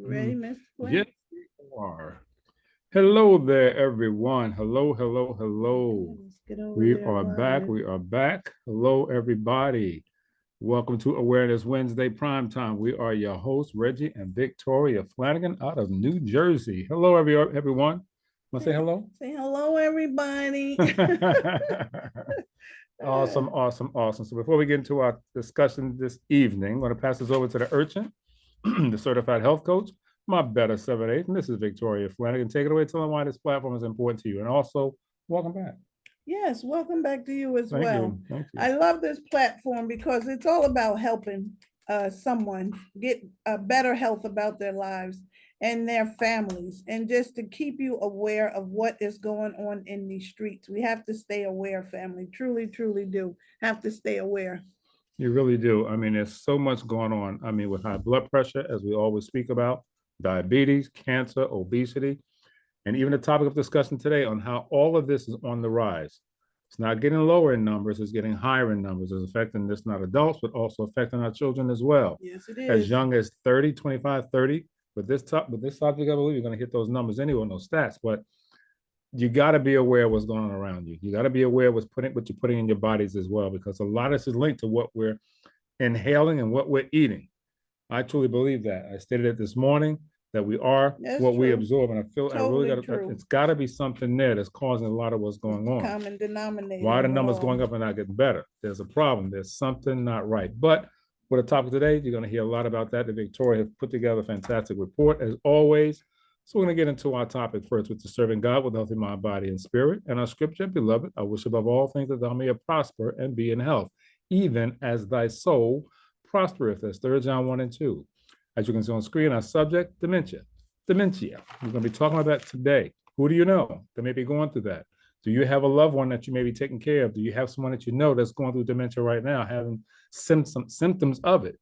Ready, Mr. Yes, Quinn? we are. Hello there, everyone. Hello, hello, hello. Let's get over We there are back. live. We are back. Hello, everybody. Welcome to Awareness Wednesday Prime Time. We are your hosts, Reggie and Victoria Flanagan out of New Jersey. Hello, everyone. Want to say hello? Say hello, everybody. Awesome, awesome, awesome. So before we get into our discussion this evening, I'm going to pass this over to the urchin, the certified health coach, my better 7 8. And this is Victoria Flanagan. Take it away, tell them why this platform is important to you. And also, welcome back. Yes, welcome back to you as Thank well. you. Thank you. I love this platform because it's all about helping someone get a better health about their lives and their families, and just to keep you aware of what is going on in these streets. We have to stay aware, family. Truly, truly do have to stay aware. You really do. I mean, there's so much going on. I mean, with high blood pressure, as we always speak about, diabetes, cancer, obesity, and even the topic of discussion today on how all of this is on the rise. It's not getting lower in numbers, it's getting higher in numbers. It's affecting this not adults, but also affecting our children as well. Yes, it As is. young as 30, 25, 30. With this subject, I believe you're going to hit those numbers anyway, those stats. But you got to be aware of what's going on around you. You got to be aware of what you're putting in your bodies as well, because a lot of this is linked to what we're inhaling and what we're eating. I truly believe that. I stated it this morning that we are That's what we true. absorb, and I feel I really Totally got to. true. It's got to be something there that's causing a lot of what's It's going the on. common denominator Why are the of it numbers all. going up and not getting better? There's a problem. There's something not right. But for the topic today, you're going to hear a lot about that. The Victoria has put together a fantastic report as always. So we're going to get into our topic first, which is serving God with healthy mind, body, and spirit. And our scripture, beloved, I wish above all things that thou mayest prosper and be in health, even as thy soul prospereth. That's 3 John 1 and 2. As you can see on screen, our subject, dementia. Dementia. We're going to be talking about that today. Who do you know that may be going through that? Do you have a loved one that you may be taking care of? Do you have someone that you know that's going through dementia right now, having symptoms of it?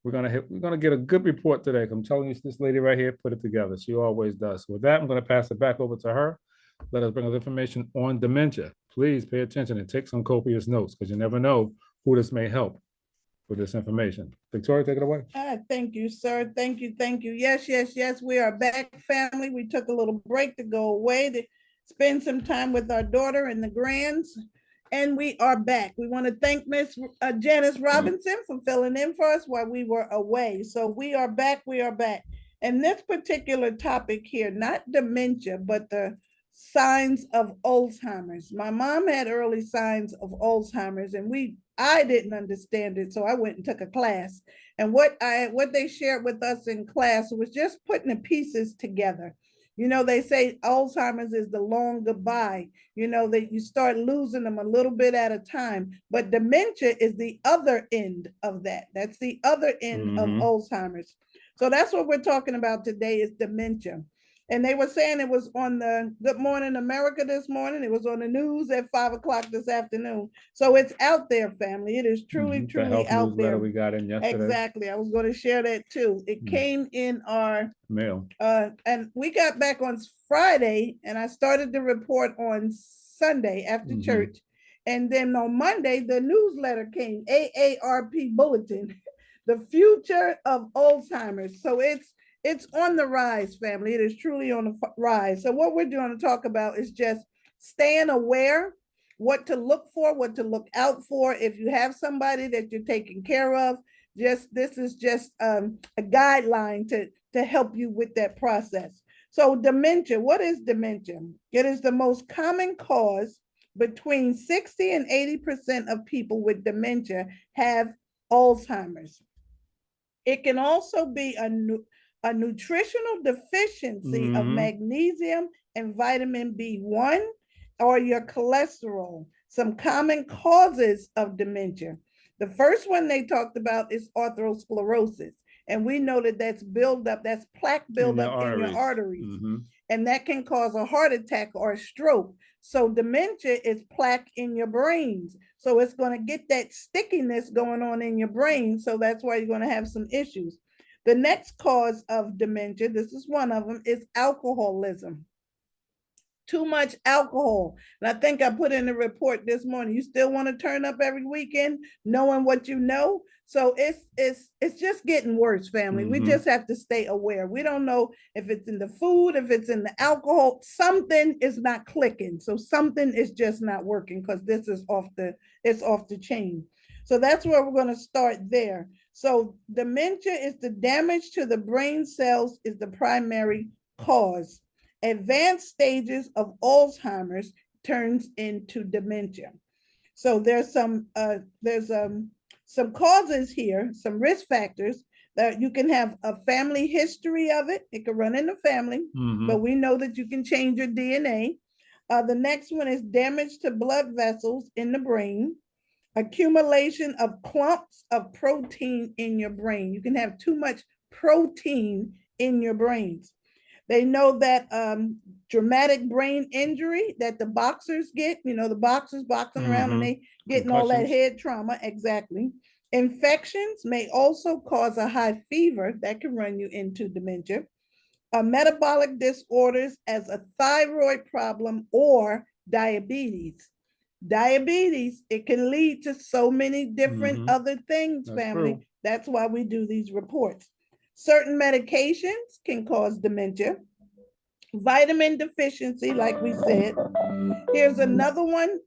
We're gonna get a good report today. I'm telling you, this lady right here put it together. She always does. So with that, I'm going to pass it back over to her. Let us bring us information on dementia. Please pay attention and take some copious notes, because you never know who this may help with this information. Victoria, take it away. Thank you, sir. Thank you. Thank you. Yes, yes, yes. We are back, family. We took a little break to go away to spend some time with our daughter and the grands. And we are back. We want to thank Miss Janice Robinson for filling in for us while we were away. So we are back. We are back. And this particular topic here, not dementia, but the signs of Alzheimer's. My mom had early signs of Alzheimer's, and I didn't understand it, so I went and took a class. And what they shared with us in class was just putting the pieces together. They say Alzheimer's is the long goodbye, that you start losing them a little bit at a time. But dementia is the other end of that. That's the other end of Alzheimer's. So that's what we're talking about today is dementia. And they were saying it was on the Good Morning America this morning. It was on the news at 5 o'clock this afternoon. So it's out there, family. It is truly, The truly health out newsletter there. we got in yesterday. Exactly. I was going to share that too. It came in our mail. And we got back on Friday, and I started the report on Sunday after church. And then on Monday, the newsletter came, AARP Bulletin, the future of Alzheimer's. So it's on the rise, family. It is truly on the rise. So what we're going to talk about is just staying aware, what to look for, what to look out for. If you have somebody that you're taking care of, this is just a guideline to help you with that process. So dementia, what is dementia? It is the most common cause. Between 60 and 80% of people with dementia have Alzheimer's. It can also be a nutritional deficiency of magnesium and vitamin B1 or your cholesterol. Some common causes of dementia. The first one they talked about is atherosclerosis. And we know that that's plaque buildup in your arteries. And that can cause a heart attack or a stroke. So dementia is plaque in your brains. So it's going to get that stickiness going on in your brain. So that's why you're going to have some issues. The next cause of dementia, this is one of them, is alcoholism. Too much alcohol. And I think I put in a report this morning. You still want to turn up every weekend knowing what you know. So it's just getting worse, family. We just have to stay aware. We don't know if it's in the food, if it's in the alcohol. Something is not clicking. So something is just not working, because this is off the chain. So that's where we're going to start there. So dementia is the damage to the brain cells is the primary cause. Advanced stages of Alzheimer's turns into dementia. So there's some causes here, some risk factors that you can have a family history of it. It can run in the family, but we know that you can change your DNA. The next one is damage to blood vessels in the brain, accumulation of clumps of protein in your brain. You can have too much protein in your brains. They know that dramatic brain injury that the boxers get, the boxers boxing around and they getting all that head trauma. Exactly. Infections may also cause a high fever that can run you into dementia. Metabolic disorders as a thyroid problem or diabetes. Diabetes, it can lead to so many different other things, That's family. true. That's why we do these reports. Certain medications can cause dementia. Vitamin deficiency, like we said. Here's another one,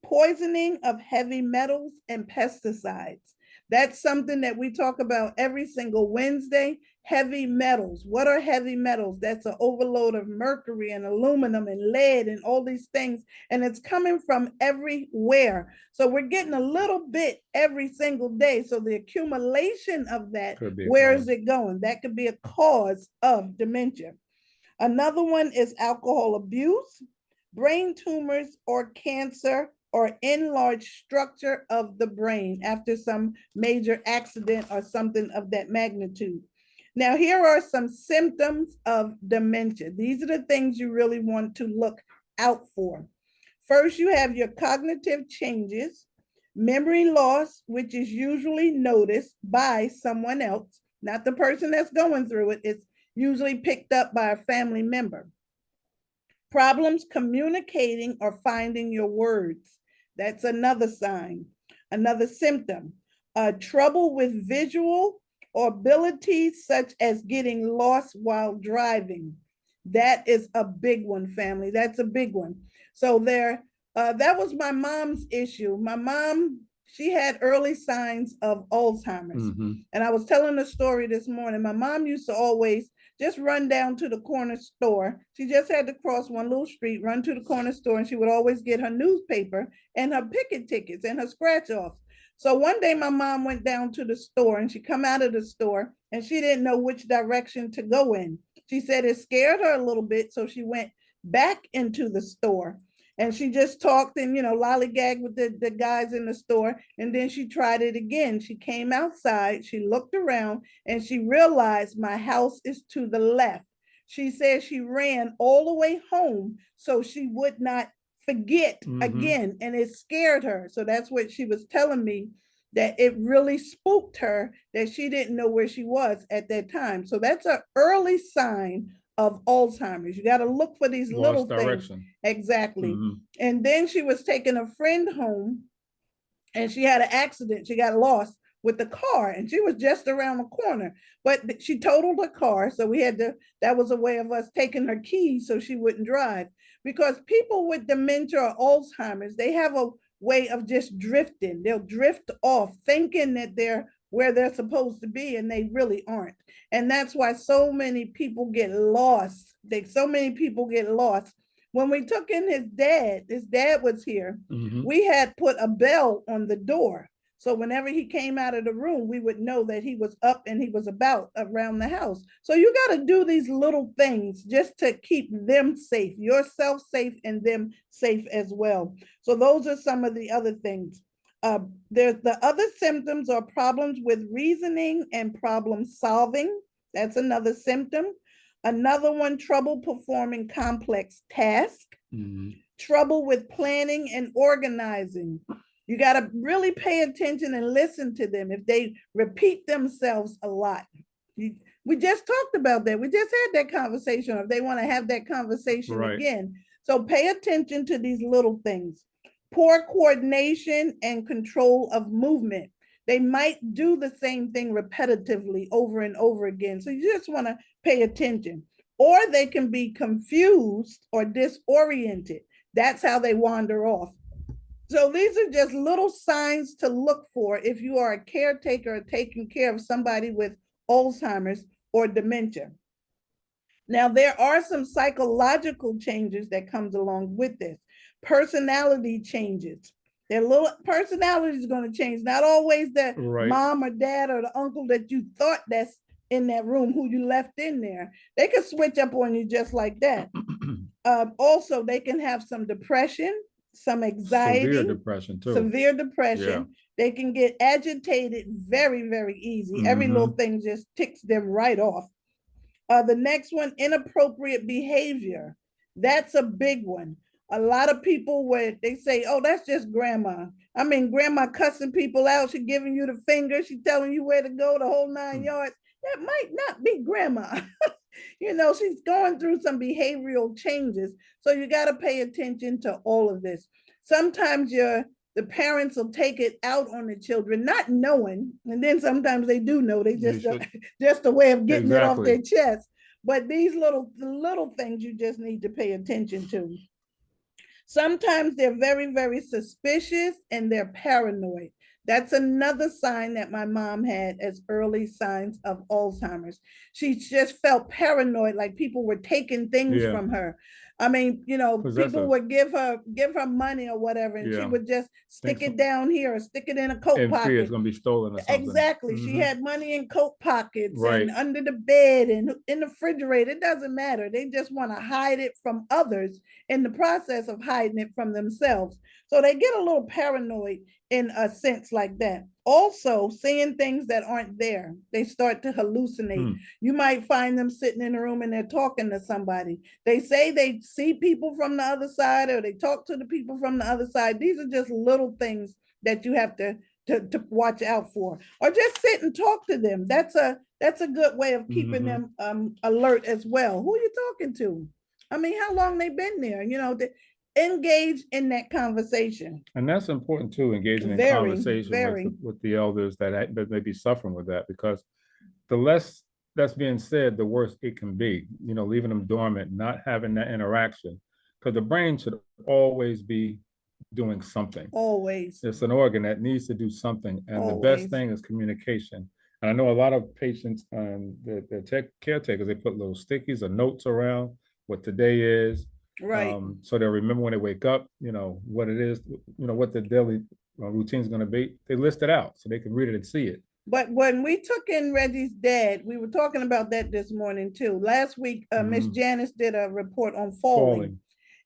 poisoning of heavy metals and pesticides. That's something that we talk about every single Wednesday. Heavy metals. What are heavy metals? That's an overload of mercury and aluminum and lead and all these things. And it's coming from everywhere. So we're getting a little bit every single day. So the accumulation of that, where is it going? That could be a cause of dementia. Another one is alcohol abuse, brain tumors or cancer, or enlarged structure of the brain after some major accident or something of that magnitude. Now, here are some symptoms of dementia. These are the things you really want to look out for. First, you have your cognitive changes, memory loss, which is usually noticed by someone else, not the person that's going through it. It's usually picked up by a family member. Problems communicating or finding your words. That's another sign, another symptom. Trouble with visual or abilities such as getting lost while driving. That is a big one, family. That's a big one. So that was my mom's issue. My mom, she had early signs of Alzheimer's. And I was telling the story this morning. My mom used to always just run down to the corner store. She just had to cross one little street, run to the corner store, and she would always get her newspaper and her picket tickets and her scratch offs. So one day my mom went down to the store and she come out of the store and she didn't know which direction to go in. She said it scared her a little bit. So she went back into the store and she just talked and, lollygagged with the guys in the store. And then she tried it again. She came outside, she looked around and she realized my house is to the left. She said she ran all the way home so she would not forget again, and it scared her. So that's what she was telling me, that it really spooked her, that she didn't know where she was at that time. So that's an early sign of Alzheimer's. You got to look for these little things. Exactly. And then she was taking a friend home and she had an accident. She got lost with the car and she was just around the corner, but she totaled her car. So that was a way of us taking her keys so she wouldn't drive. Because people with dementia or Alzheimer's, they have a way of just drifting. They'll drift off thinking that they're where they're supposed to be and they really aren't. And that's why so many people get lost. So many people get lost. When we took in his dad was here. We had put a bell on the door. So whenever he came out of the room, we would know that he was up and he was about around the house. So you got to do these little things just to keep them safe, yourself safe and them safe as well. So those are some of the other things. There's the other symptoms are problems with reasoning and problem solving. That's another symptom. Another one, trouble performing complex tasks. Trouble with planning and organizing. You got to really pay attention and listen to them if they repeat themselves a lot. We just talked about that. We just had that conversation. If they want to have that conversation Right. again. So pay attention to these little things. Poor coordination and control of movement. They might do the same thing repetitively over and over again. So you just want to pay attention. Or they can be confused or disoriented. That's how they wander off. So these are just little signs to look for if you are a caretaker or taking care of somebody with Alzheimer's or dementia. Now, there are some psychological changes that comes along with this. Personality changes. Their little personality is going to change. Not always the mom or dad or the uncle that you thought that's in that room who you left in there. They can switch up on you just like that. Also, they can have some depression, some anxiety, severe depression too. Severe depression. Yeah. They can get agitated very, very easy. Every little thing just ticks them right off. The next one, inappropriate behavior. That's a big one. A lot of people, where they say, oh, that's just grandma. I mean, grandma cussing people out. She giving you the finger. She telling you where to go, the whole 9 yards. That might not be grandma. You know, she's going through some behavioral changes. So you got to pay attention to all of this. Sometimes the parents will take it out on the children, not knowing. And then sometimes they do know. They just a way of getting it off their chest. But these little things you just need to pay attention to. Sometimes they're very, very suspicious and they're paranoid. That's another sign that my mom had as early signs of Alzheimer's. She just felt paranoid, like people were taking things from her. I mean, you know, people would give her money or whatever, and she would just stick it down here or stick it in a coat pocket. It's going to be stolen or something. Exactly. She had money in coat pockets and under the bed and in the refrigerator. It doesn't matter. They just want to hide it from others in the process of hiding it from themselves. So they get a little paranoid in a sense like that. Also, seeing things that aren't there, they start to hallucinate. You might find them sitting in a room and they're talking to somebody. They say they see people from the other side, or they talk to the people from the other side. These are just little things that you have to watch out for, or just sit and talk to them. That's a good way of keeping them alert as well. Who are you talking to? I mean, how long they been there? You know, engage in that conversation. And that's important too, engaging in conversation with the elders that may be suffering with that, because the less that's being said, the worse it can be, you know, leaving them dormant, not having that interaction, because the brain should always be doing something. Always. It's an organ that needs to do something. And the best thing is communication. And I know a lot of patients, the caretakers, they put little stickies or notes around what today is. Right. So they'll remember when they wake up, you know, what it is, you know, what the daily routine is going to be. They list it out so they can read it and see it. But when we took in Reggie's dad, we were talking about that this morning too. Last week, Miss Janice did a report on falling.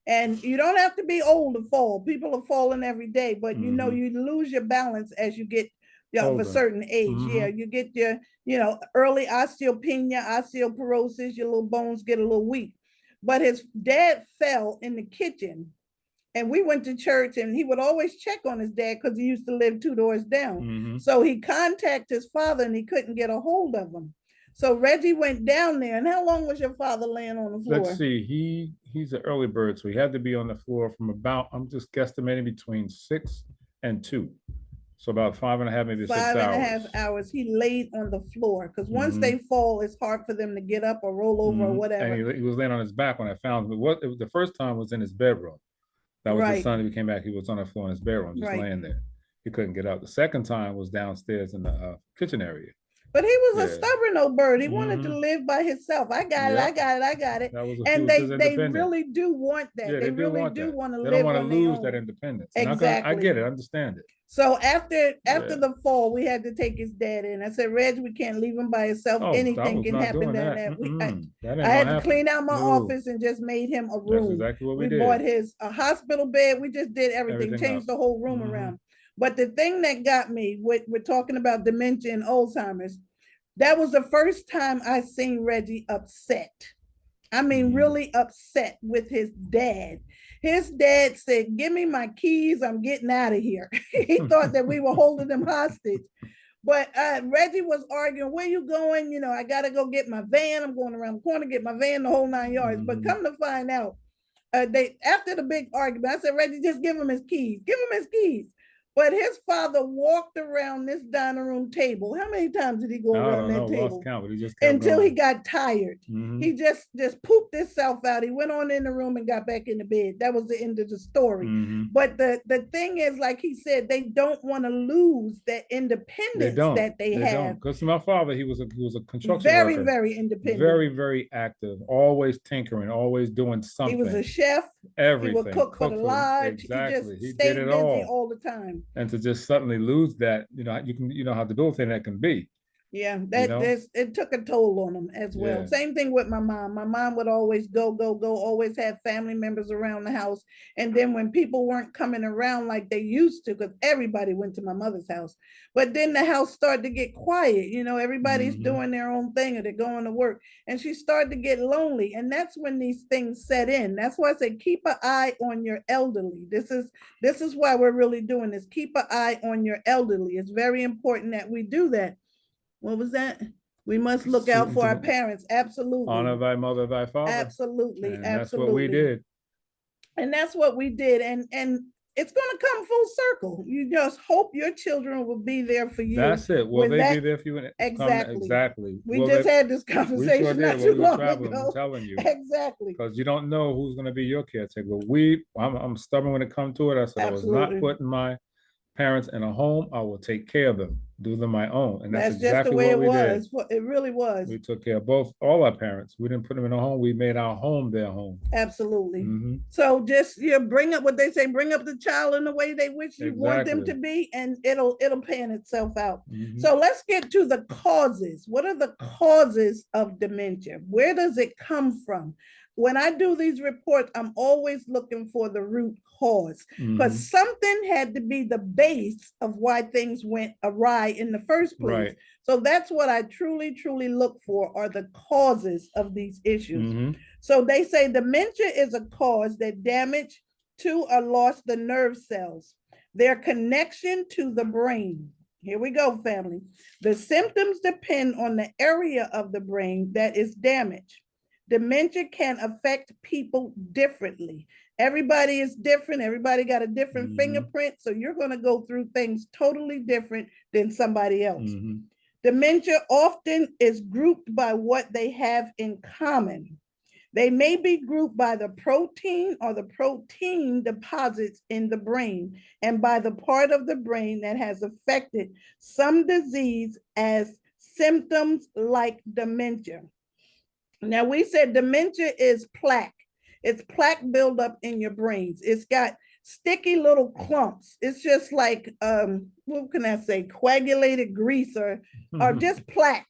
And you don't have to be old to fall. People are falling every day, but you know, you lose your balance as you get of a certain age. Yeah, you get your, you know, early osteopenia, osteoporosis, your little bones get a little weak. But his dad fell in the kitchen, and we went to church, and he would always check on his dad because he used to live 2 doors down. So he contacted his father and he couldn't get a hold of him. So Reggie went down there. And how long was your father laying on the floor? Let's see, he's an early bird, so he had to be on the floor from about, I'm just guesstimating, between 6 and 2. So about 5.5, maybe 6 hours. 5.5 hours. He laid on the floor because once they fall, it's hard for them to get up or roll over or whatever. And he was laying on his back when I found him. The first time was in his bedroom. That was the Sunday we came back. He was on the floor in his bedroom, just laying there. He couldn't get up. The second time was downstairs in the kitchen area. But he was a stubborn old bird. He wanted to live by himself. I got it. I got it. And they really do want that. Yeah, they really do want to live. They don't want to lose that independence. Exactly. I get it. I understand it. So after the fall, we had to take his dad in. I said, Reg, we can't leave him by himself. Anything can happen down there. I had to clean out my office and just made him a room. That's exactly what we did. Bought a hospital bed. We just did everything changed the whole room around. But the thing that got me, we're talking about dementia and Alzheimer's, that was the first time I seen Reggie upset. I mean, really upset with his dad. His dad said, give me my keys, I'm getting out of here. He thought that we were holding him hostage. But Reggie was arguing, where you going? You know, I got to go get my van. I'm going around the corner, get my van, the whole 9 yards. But come to find out, they after the big argument, I said, Reggie, just give him his keys. Give him his keys. But his father walked around this dining room table. How many times did he go around that table? Lost count, but he just until he got tired. He just pooped himself out. He went on in the room and got back in the bed. That was the end of the story. But the thing is, like he said, they don't want to lose that independence that they have. Because my father, he was a construction very, worker. very independent. Very, very active. Always tinkering, always doing something. He was a chef. Everything. He would cook for the lodge. Exactly. He just stayed busy all the time. And to just suddenly lose that, you know how debilitating that can be. Yeah, it took a toll on him as well. Yeah. Same thing with my mom. My mom would always go, always have family members around the house. And then when people weren't coming around like they used to, because everybody went to my mother's house, but then the house started to get quiet. You know, everybody's doing their own thing or they're going to work. And she started to get lonely. And that's when these things set in. That's why I say keep an eye on your elderly. This is why we're really doing this. Keep an eye on your elderly. It's very important that we do that. What was that? We must look out for our parents. Absolutely. Honor thy mother, thy father. Absolutely. And absolutely. That's what we did. And that's what we did. And it's going to come full circle. You just hope your children will be there for you. That's it. Will they be there for you? Exactly. We just had this conversation not too long ago. I'm telling you. Exactly. Because you don't know who's going to be your caretaker. I'm stubborn when it comes to it. I said absolutely. I was not putting my parents in a home. I will take care of them, do them my own. And that's exactly just the way what it was. Did. It really was. We took care of all our parents. We didn't put them in a home. We made our home their home. Absolutely. So just bring up what they say, bring up the child in the way they wish you want them to be, and it'll pan itself out. So let's get to the causes. What are the causes of dementia? Where does it come from? When I do these reports, I'm always looking for the root cause, because something had to be the base of why things went awry in the first place. Right. So that's what I truly, truly look for, are the causes of these issues. So they say dementia is a cause that damage to or lost the nerve cells, their connection to the brain. Here we go, family. The symptoms depend on the area of the brain that is damaged. Dementia can affect people differently. Everybody is different. Everybody got a different fingerprint. So you're going to go through things totally different than somebody else. Dementia often is grouped by what they have in common. They may be grouped by the protein or the protein deposits in the brain and by the part of the brain that has affected some disease as symptoms like dementia. Now, we said dementia is plaque. It's plaque buildup in your brains. It's got sticky little clumps. It's just like, what can I say, coagulated grease or just plaque.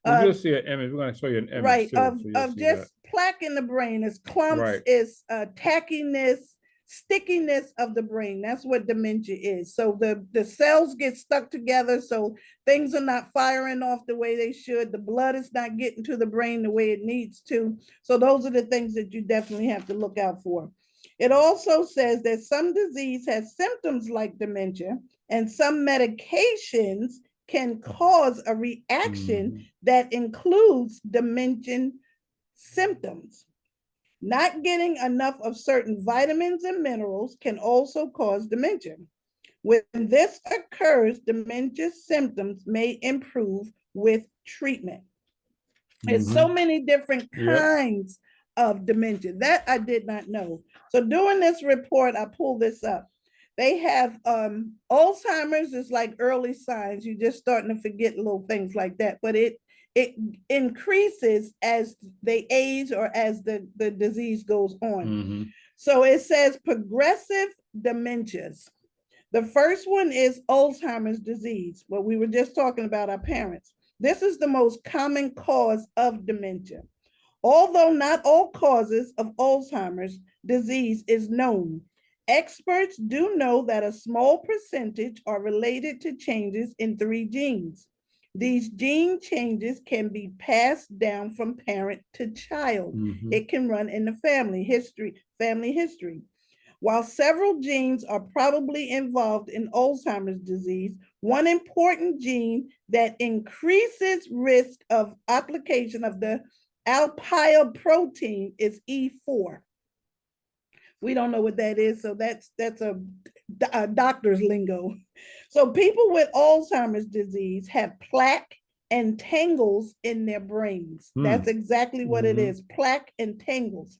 You'll see an image. We're going to show you an image. Right, of just plaque in the brain. It's clumps, it's tackiness, stickiness of the brain. That's what dementia is. So the cells get stuck together, so things are not firing off the way they should. The blood is not getting to the brain the way it needs to. So those are the things that you definitely have to look out for. It also says that some disease has symptoms like dementia, and some medications can cause a reaction that includes dementia symptoms. Not getting enough of certain vitamins and minerals can also cause dementia. When this occurs, dementia symptoms may improve with treatment. There's so many different kinds of dementia that I did not know. So doing this report, I pulled this up. They have Alzheimer's is like early signs. You're just starting to forget little things like that, but it increases as they age or as the disease goes on. So it says progressive dementias. The first one is Alzheimer's disease, what we were just talking about, our parents. This is the most common cause of dementia. Although not all causes of Alzheimer's disease is known, experts do know that a small percentage are related to changes in 3 genes. These gene changes can be passed down from parent to child. It can run in the family history. While several genes are probably involved in Alzheimer's disease, one important gene that increases risk of application of the alpyl protein is E4. We don't know what that is, so that's a doctor's lingo. So people with Alzheimer's disease have plaque and tangles in their brains. That's exactly what it is, plaque and tangles.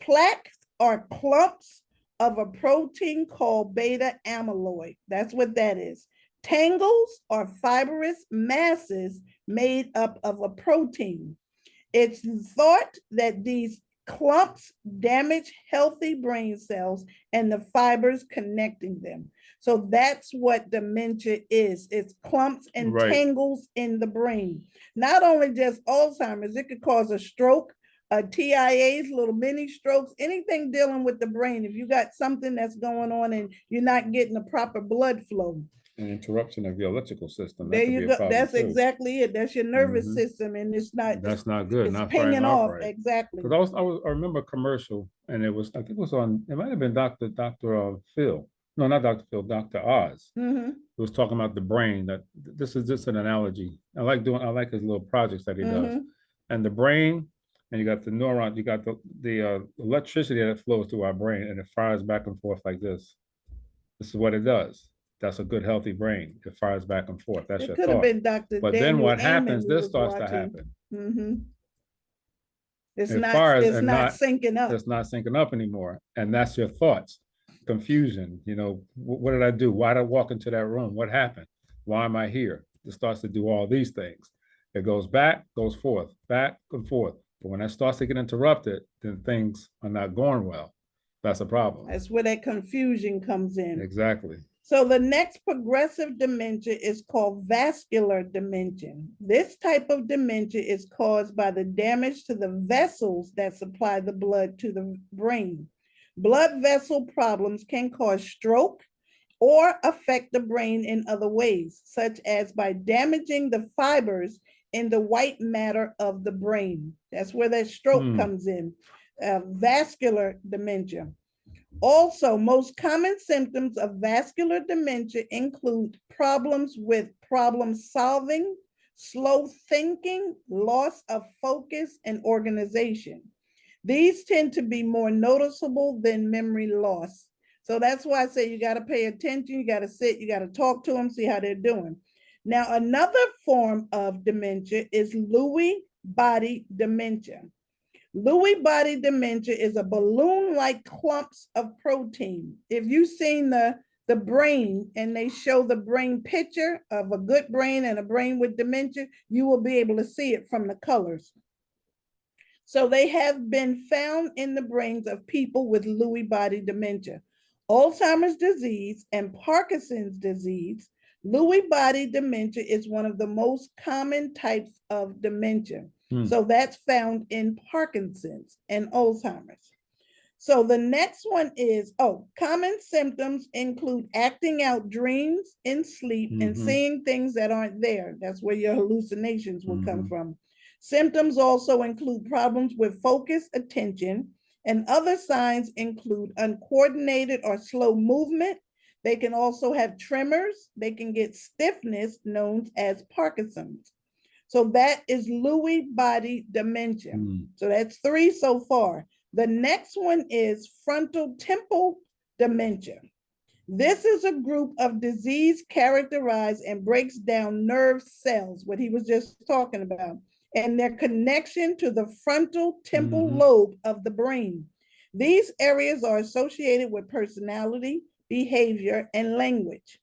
Plaques are clumps of a protein called beta amyloid. That's what that is. Tangles are fibrous masses made up of a protein. It's thought that these clumps damage healthy brain cells and the fibers connecting them. So that's what dementia is. It's clumps and tangles in the brain. Not only just Alzheimer's, it could cause a stroke, TIAs, little mini strokes, anything dealing with the brain. If you got something that's going on and you're not getting the proper blood flow. An interruption of your electrical system. There you go. That's exactly it. That's your nervous system, and it's not. That's not good. It's not pinging off. Right. Exactly. Because I remember a commercial, and it was, I think it was on. It might have been Dr. Phil. No, not Dr. Phil. Dr. Oz. It was talking about the brain. That this is just an analogy. I like his little projects that he does, and the brain. And you got the neuron. You got the electricity that flows through our brain, and it fires back and forth like this. This is what it does. That's a good, healthy brain. It fires back and forth. That's your thought. It could have been Dr. But then what happens, this starts to happen. It's not syncing up. It's not syncing up anymore. And that's your thoughts. Confusion. You know, what did I do? Why did I walk into that room? What happened? Why am I here? It starts to do all these things. It goes back, goes forth, back and forth. But when that starts to get interrupted, then things are not going well. That's a problem. That's where that confusion comes in. Exactly. So the next progressive dementia is called vascular dementia. This type of dementia is caused by the damage to the vessels that supply the blood to the brain. Blood vessel problems can cause stroke or affect the brain in other ways, such as by damaging the fibers in the white matter of the brain. That's where that stroke comes in, vascular dementia. Also, most common symptoms of vascular dementia include problems with problem solving, slow thinking, loss of focus, and organization. These tend to be more noticeable than memory loss. So that's why I say you got to pay attention, you got to sit, you got to talk to them, see how they're doing. Now, another form of dementia is Lewy body dementia. Lewy body dementia is a balloon-like clumps of protein. If you've seen the brain and they show the brain picture of a good brain and a brain with dementia, you will be able to see it from the colors. So they have been found in the brains of people with Lewy body dementia. Alzheimer's disease and Parkinson's disease, Lewy body dementia is one of the most common types of dementia. So that's found in Parkinson's and Alzheimer's. So the next one is, common symptoms include acting out dreams in sleep and seeing things that aren't there. That's where your hallucinations will come from. Symptoms also include problems with focus, attention, and other signs include uncoordinated or slow movement. They can also have tremors. They can get stiffness known as Parkinson's. So that is Lewy body dementia. So that's 3 so far. The next one is frontal temporal dementia. This is a group of disease characterized and breaks down nerve cells, what he was just talking about, and their connection to the frontal temporal lobe of the brain. These areas are associated with personality, behavior, and language.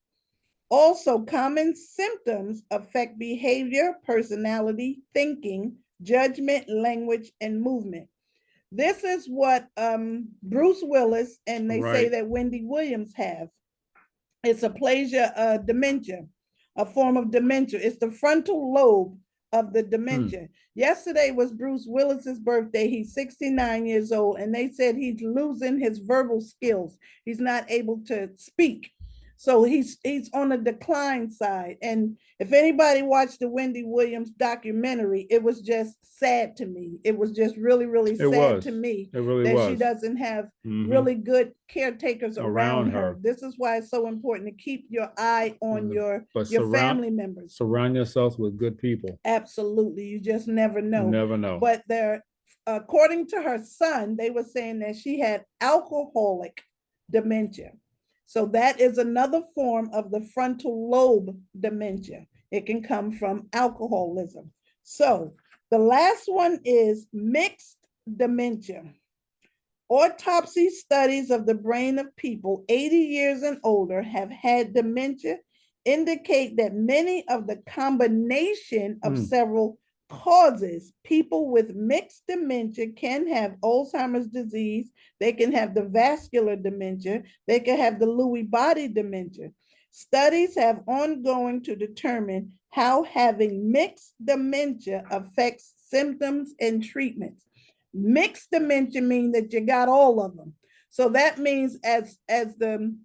Also, common symptoms affect behavior, personality, thinking, judgment, language, and movement. This is what Bruce Willis and they say that Wendy Williams have. It's aplasia dementia, a form of dementia. It's the frontal lobe of the dementia. Yesterday was Bruce Willis's birthday. He's 69 years old, and they said he's losing his verbal skills. He's not able to speak. So he's on the decline side. And if anybody watched the Wendy Williams documentary, it was just sad to me. It was just really, really sad to me It really that she was. doesn't have really good caretakers around her. This is why it's so important to keep your eye on your family members. Surround yourself with good people. Absolutely. You just never know. Never know. But according to her son, they were saying that she had alcoholic dementia. So that is another form of the frontal lobe dementia. It can come from alcoholism. So the last one is mixed dementia. Autopsy studies of the brain of people 80 years and older have had dementia indicate that many of the combination of several causes, people with mixed dementia can have Alzheimer's disease, they can have the vascular dementia, they can have the Lewy body dementia. Studies have ongoing to determine how having mixed dementia affects symptoms and treatments. Mixed dementia means that you got all of them. So that means as the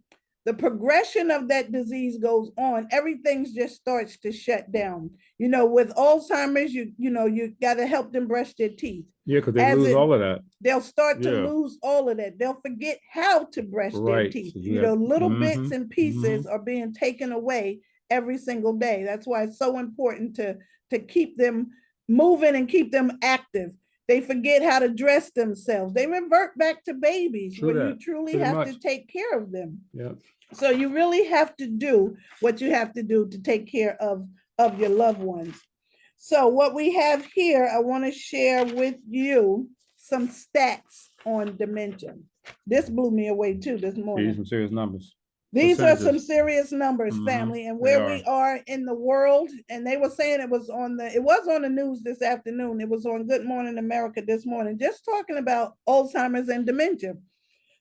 progression of that disease goes on, everything just starts to shut down. You know, with Alzheimer's, you got to help them brush their teeth. Yeah, because they lose all of that. They'll start to lose all of that. They'll forget how to brush their teeth. So little bits and pieces are being taken away every single day. That's why it's so important to keep them moving and keep them active. They forget how to dress themselves. They revert back to babies when you truly have to take care of them. Yeah. So you really have to do what you have to do to take care of your loved ones. So what we have here, I want to share with you some stats on dementia. This blew me away too this morning. These are some serious numbers. These are some serious numbers, family, and where we are in the world. And they were saying it was on the news this afternoon. It was on Good Morning America this morning, just talking about Alzheimer's and dementia.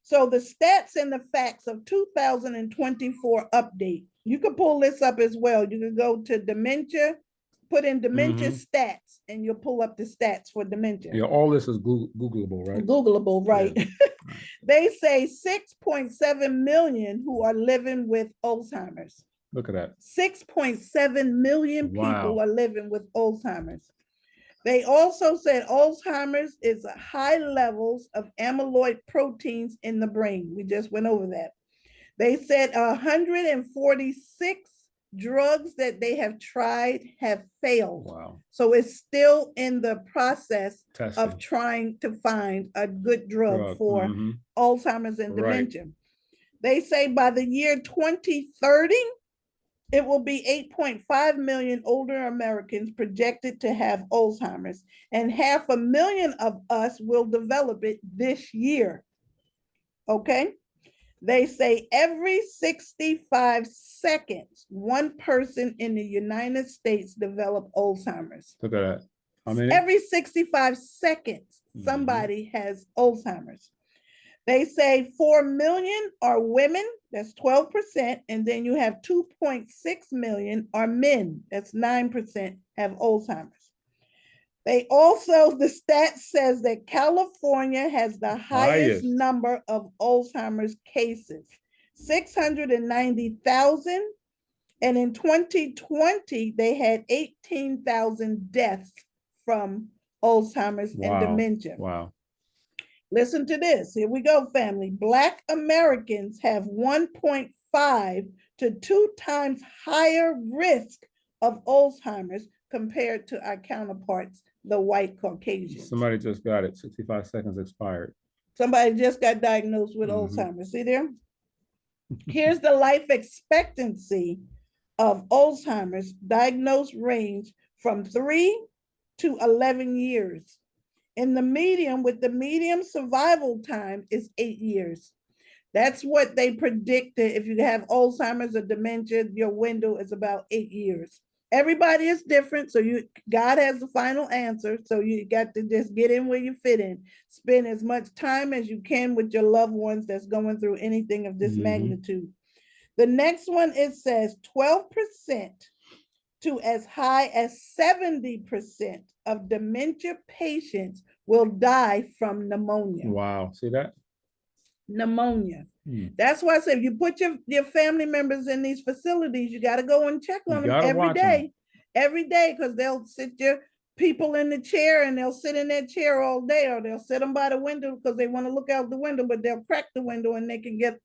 So the stats and the facts of 2024 update. You can pull this up as well. You can go to dementia, put in dementia stats, and you'll pull up the stats for dementia. Yeah, all this is Googleable, right? Googleable, right. Yeah. They say 6.7 million who are living with Alzheimer's. Look at that. 6.7 million people are living with Alzheimer's. They also said Alzheimer's is high levels of amyloid proteins in the brain. We just went over that. They said 146 drugs that they have tried have failed. Wow. So it's still in the process of trying to find a good drug for Alzheimer's and dementia. They say by the year 2030, it will be 8.5 million older Americans projected to have Alzheimer's, and 500,000 of us will develop it this year. Okay? They say every 65 seconds, one person in the United States develop Alzheimer's. Look at that. How many? Every 65 seconds, somebody has Alzheimer's. They say 4 million are women, that's 12%, and then you have 2.6 million are men, that's 9% have Alzheimer's. They also, the stat says that California has the highest number of Alzheimer's cases, 690,000, and in 2020, they had 18,000 deaths from Alzheimer's and dementia. Wow. Listen to this. Here we go, family. Black Americans have 1.5 to 2 times higher risk of Alzheimer's compared to our counterparts, the white Caucasians. Somebody just got it. 65 seconds expired. Somebody just got diagnosed with Alzheimer's. See there? Here's the life expectancy of Alzheimer's. Diagnosed range from 3 to 11 years. In the medium, with the medium survival time is 8 years. That's what they predicted. If you have Alzheimer's or dementia, your window is about 8 years. Everybody is different, so God has the final answer. So you got to just get in where you fit in. Spend as much time as you can with your loved ones that's going through anything of this magnitude. The next one, it says 12% to as high as 70% of dementia patients will die from pneumonia. Wow, see that? pneumonia. Hmm. That's why I say if you put your family members in these facilities, you got to go and check on them every day, because they'll sit your people in the chair and they'll sit in that chair all day, or they'll sit them by the window because they want to look out the window, but they'll crack the window and they can get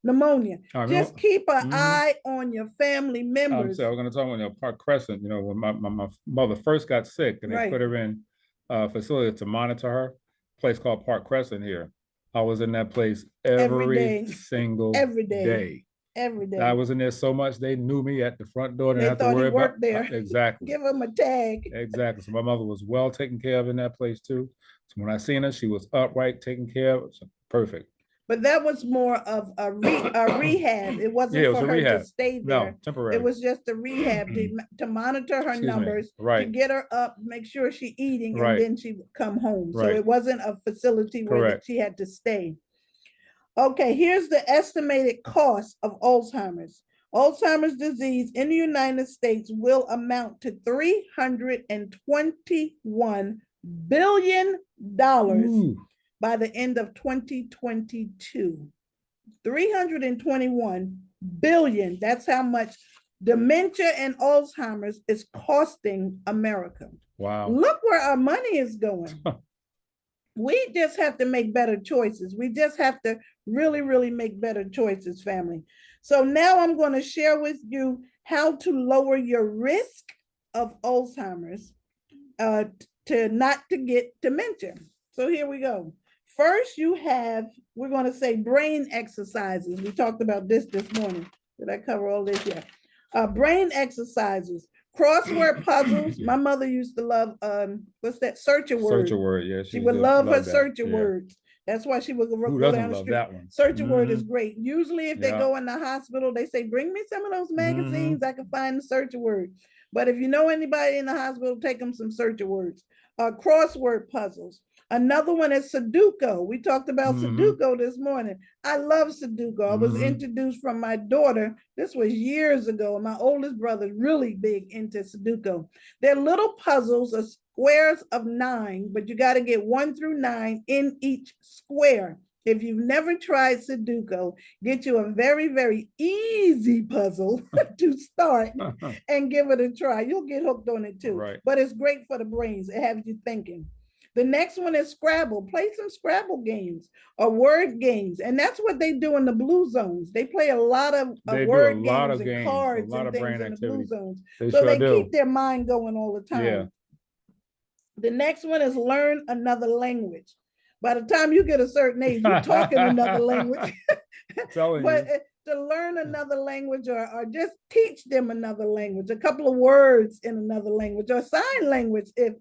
pneumonia. Just keep an eye on your family members. So I was going to talk about Park Crescent. When my mother first got sick and they put her in a facility to monitor her, a place called Park Crescent here. I was in that place every single day. Every day. I was in there so much they knew me at the front door. They thought he worked there. Exactly. Give him a tag. Exactly. So my mother was well taken care of in that place too. So when I seen her, she was upright, taken care of. So perfect. But that was more of a rehab. It wasn't for her to stay there. No, temporary. It was just a rehab to monitor her numbers, to get her up, make sure she's eating, and then she would come home. So it wasn't a facility where she had to stay. Okay, here's the estimated cost of Alzheimer's. Alzheimer's disease in the United States will amount to $321 billion by the end of 2022. 321 billion. That's how much dementia and Alzheimer's is costing America. Wow. Look where our money is going. We just have to make better choices. We just have to really, really make better choices, family. So now I'm going to share with you how to lower your risk of Alzheimer's to not to get dementia. So here we go. First, we're going to say brain exercises. We talked about this morning. Did I cover all this yet? Brain exercises. Crossword puzzles. My mother used to love, what's that? Search a word. Search a word, yeah. She would love her search a word. That's why she would go down the street. That one? Search a word is great. Usually if they go in the hospital, they say, bring me some of those magazines. I can find the search a word. But if you know anybody in the hospital, take them some search a words. Crossword puzzles. Another one is Sudoku. We talked about Sudoku this morning. I love Sudoku. I was introduced from my daughter. This was years ago. My oldest brother's really big into Sudoku. They're little puzzles of squares of 9, but you got to get 1 through 9 in each square. If you've never tried Sudoku, get you a very, very easy puzzle to start and give it a try. You'll get hooked on it too. But it's great for the brains. It has you thinking. The next one is Scrabble. Play some Scrabble games or word games. And that's what they do in the blue zones. They play a lot of word games and cards and things in the blue zones. So they keep their mind going all the time. Yeah. The next one is learn another language. By the time you get a certain age, you're talking another language. To learn another language or just teach them another language, a couple of words in another language or sign language, if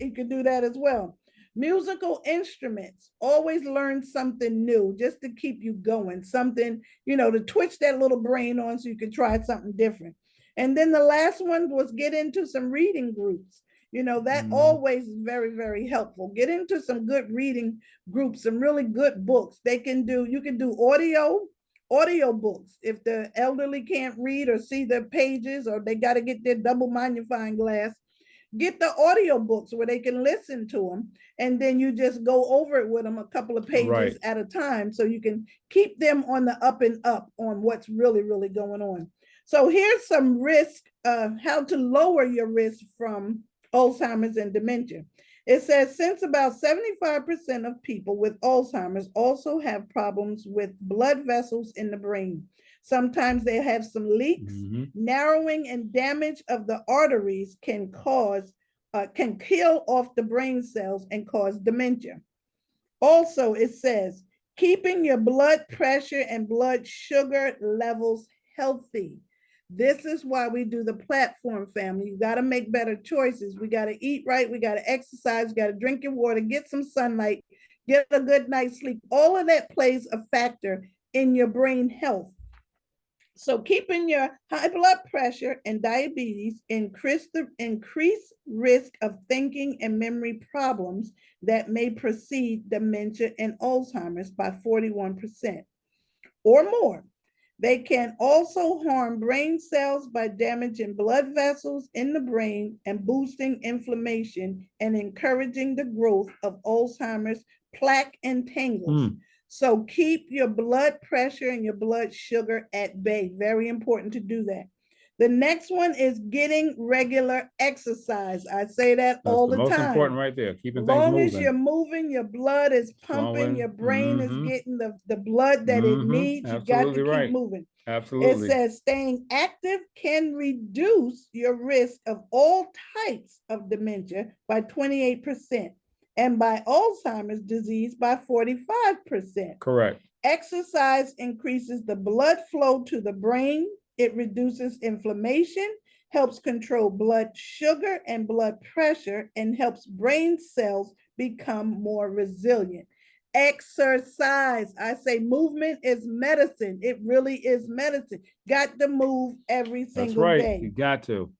you could do that as well. Musical instruments, always learn something new just to keep you going, something, to twitch that little brain on so you can try something different. And then the last one was get into some reading groups. That always is very, very helpful. Get into some good reading groups, some really good books. You can do audio books. If the elderly can't read or see the pages, or they got to get their double magnifying glass, get the audio books where they can listen to them. And then you just go over it with them a couple of pages at a time. So you can keep them on the up and up on what's really, really going on. So here's some risk, how to lower your risk from Alzheimer's and dementia. It says since about 75% of people with Alzheimer's also have problems with blood vessels in the brain. Sometimes they have some leaks. Narrowing and damage of the arteries can kill off the brain cells and cause dementia. Also, it says keeping your blood pressure and blood sugar levels healthy. This is why we do the platform, family. You got to make better choices. We got to eat right. We got to exercise. You got to drink your water, get some sunlight, get a good night's sleep. All of that plays a factor in your brain health. So keeping your high blood pressure and diabetes increase risk of thinking and memory problems that may precede dementia and Alzheimer's by 41% or more. They can also harm brain cells by damaging blood vessels in the brain and boosting inflammation and encouraging the growth of Alzheimer's plaque and tangles. So keep your blood pressure and your blood sugar at bay. Very important to do that. The next one is getting regular exercise. I say that That's all the the most time. important right there. Keeping things Long as moving. you're moving, your blood is pumping, Flowing. your brain is Mhm. getting the blood that it Mhm. needs. You got to Absolutely keep right. moving. It Absolutely. says staying active can reduce your risk of all types of dementia by 28% and by Alzheimer's disease by 45%. Correct. Exercise increases the blood flow to the brain. It reduces inflammation, helps control blood sugar and blood pressure, and helps brain cells become more resilient. Exercise. I say movement is medicine. It really is medicine. Got to move every That's single right. day. You got to.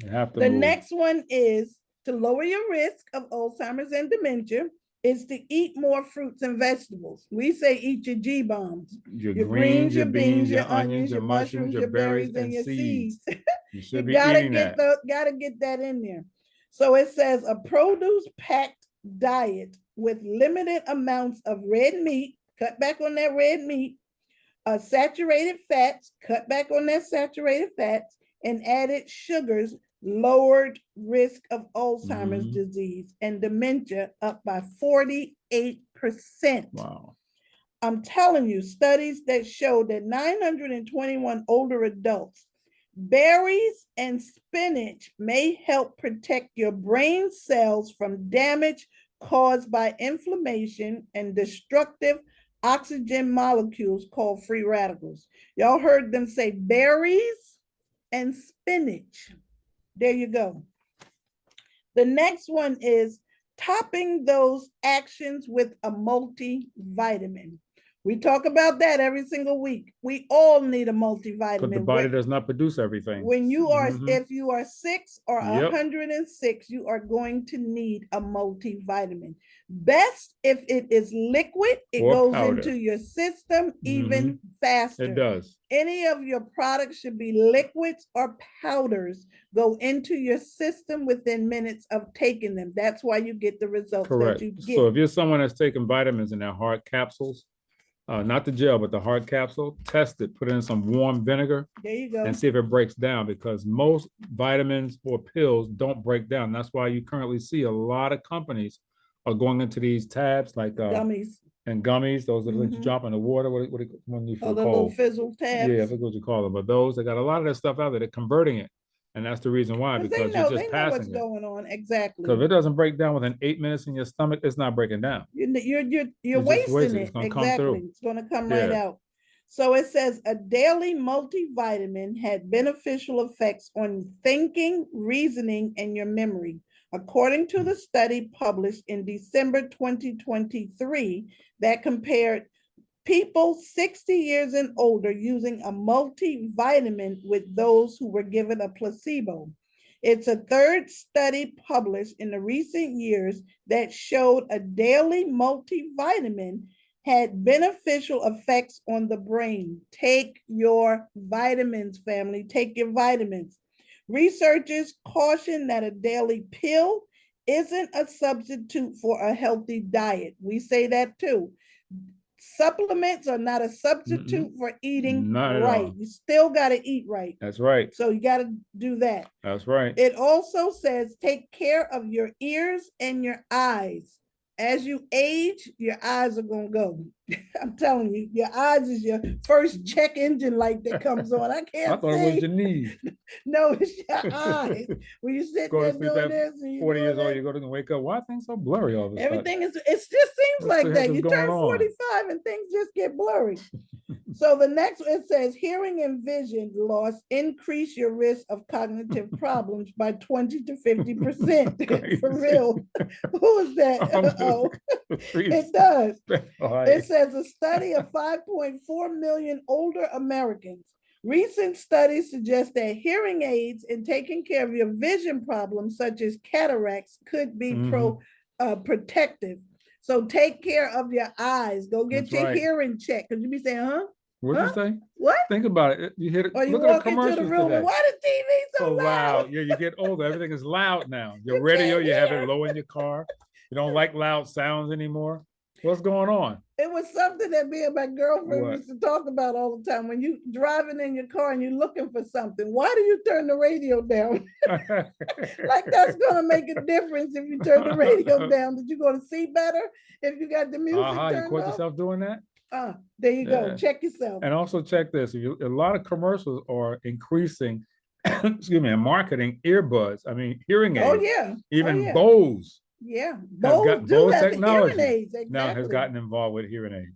You have to The move. next one is to lower your risk of Alzheimer's and dementia is to eat more fruits and vegetables. We say eat your G bombs, Your your greens, greens, your your beans, beans, your your onions, onions, your your mushrooms, your berries, and your seeds. You You should be gotta eating get that. gotta get that in there. So it says a produce packed diet with limited amounts of red meat. Cut back on that red meat. Saturated fats. Cut back on that saturated fats, and added sugars lowered risk of Alzheimer's disease and dementia up by 48%. Wow. I'm telling you, studies that show that 921 older adults, berries and spinach may help protect your brain cells from damage caused by inflammation and destructive oxygen molecules called free radicals. Y'all heard them say berries and spinach. There you go. The next one is topping those actions with a multivitamin. We talk about that every single week. We all need a multivitamin. But the body does not produce everything. When you are, if you are 6 or Yep. 106, you are going to need a multivitamin. Best if it is liquid, it Or goes powder. into your system even faster. It does. Any of your products should be liquids or powders, go into your system within minutes of taking them. That's why you get the results Correct. that you get. So if you're someone that's taking vitamins in their hard capsules, not the gel, but the hard capsule, test it, put it in some warm vinegar. There you go. And see if it breaks down, because most vitamins or pills don't break down. That's why you currently see a lot of companies are going into these tabs like gummies. And gummies, those are the things you drop in the water. What when you feel the cold? little fizzle tabs. Yeah, I think what you call them. But those, they got a lot of that stuff out there. They're converting it. And that's the reason why, because they know, you're just passing what's going on. Exactly. Because if it doesn't break down within 8 minutes in your stomach, it's not breaking down. You're wasting it. It's gonna exactly. come through. It's going to come right out. So it says a daily multivitamin had beneficial effects on thinking, reasoning, and your memory. According to the study published in December 2023 that compared people 60 years and older using a multivitamin with those who were given a placebo. It's a third study published in the recent years that showed a daily multivitamin had beneficial effects on the brain. Take your vitamins, family. Take your vitamins. Researchers caution that a daily pill isn't a substitute for a healthy diet. We say that too. Supplements are not a substitute for eating right. You still got to eat right. That's right. So you got to do that. That's right. It also says take care of your ears and your eyes. As you age, your eyes are going to go. I'm telling you, your eyes is your first check engine light that comes on. I can't I thought it was your knees. No, it's your eyes. When you sit there doing this, 40 years old, you go to wake up. Why are things so blurry all of a sudden? Everything is, it just seems like that. You turn 45 and things just get blurry. So the next, it says hearing and vision loss increase your risk of cognitive problems by 20 to 50%. For real. Who is that? It does. It says a study of 5.4 million older Americans. Recent studies suggest that hearing aids and taking care of your vision problems, such as cataracts, could be protective. So take care of your eyes. Go get your hearing checked. Because you be saying, huh? What'd you say? What? Think about it. You hear it. Or you walk into the room, why the TV so loud? Yeah, you get older. Everything is loud now. Your radio, you have it low in your car. You don't like loud sounds anymore. What's going on? It was something that me and my girlfriend What? used to talk about all the time. When you driving in your car and you're looking for something, why do you turn the radio down? Like that's gonna make a difference if you turn the radio down. That you're gonna see better if you got the music You turned caught off. yourself doing that? There you go. Yeah. Check yourself. And also check this. A lot of commercials are increasing, excuse me, and marketing earbuds. I mean, hearing aids. Oh yeah. Even yeah. Bose. Yeah. Bose Bose have technology hearing aids. Exactly. Now has gotten involved with hearing aids.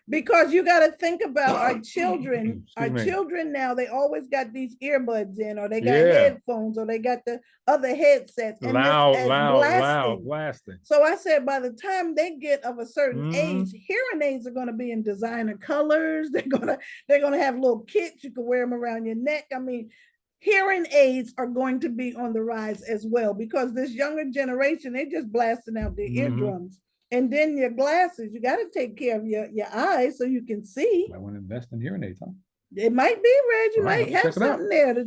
Because you got to think about our children. Children now, they always got these earbuds in, or they got headphones, or they got the other headsets. And loud blasting. So I said, by the time they get of a certain age, hearing aids are going to be in designer colors. They're gonna have little kits. You can wear them around your neck. I mean, hearing aids are going to be on the rise as well, because this younger generation, they just blasting out their eardrums. And then your glasses, you got to take care of your eyes so you can see. I want to invest in hearing aids, huh? It might be, Reg. You might have something there. The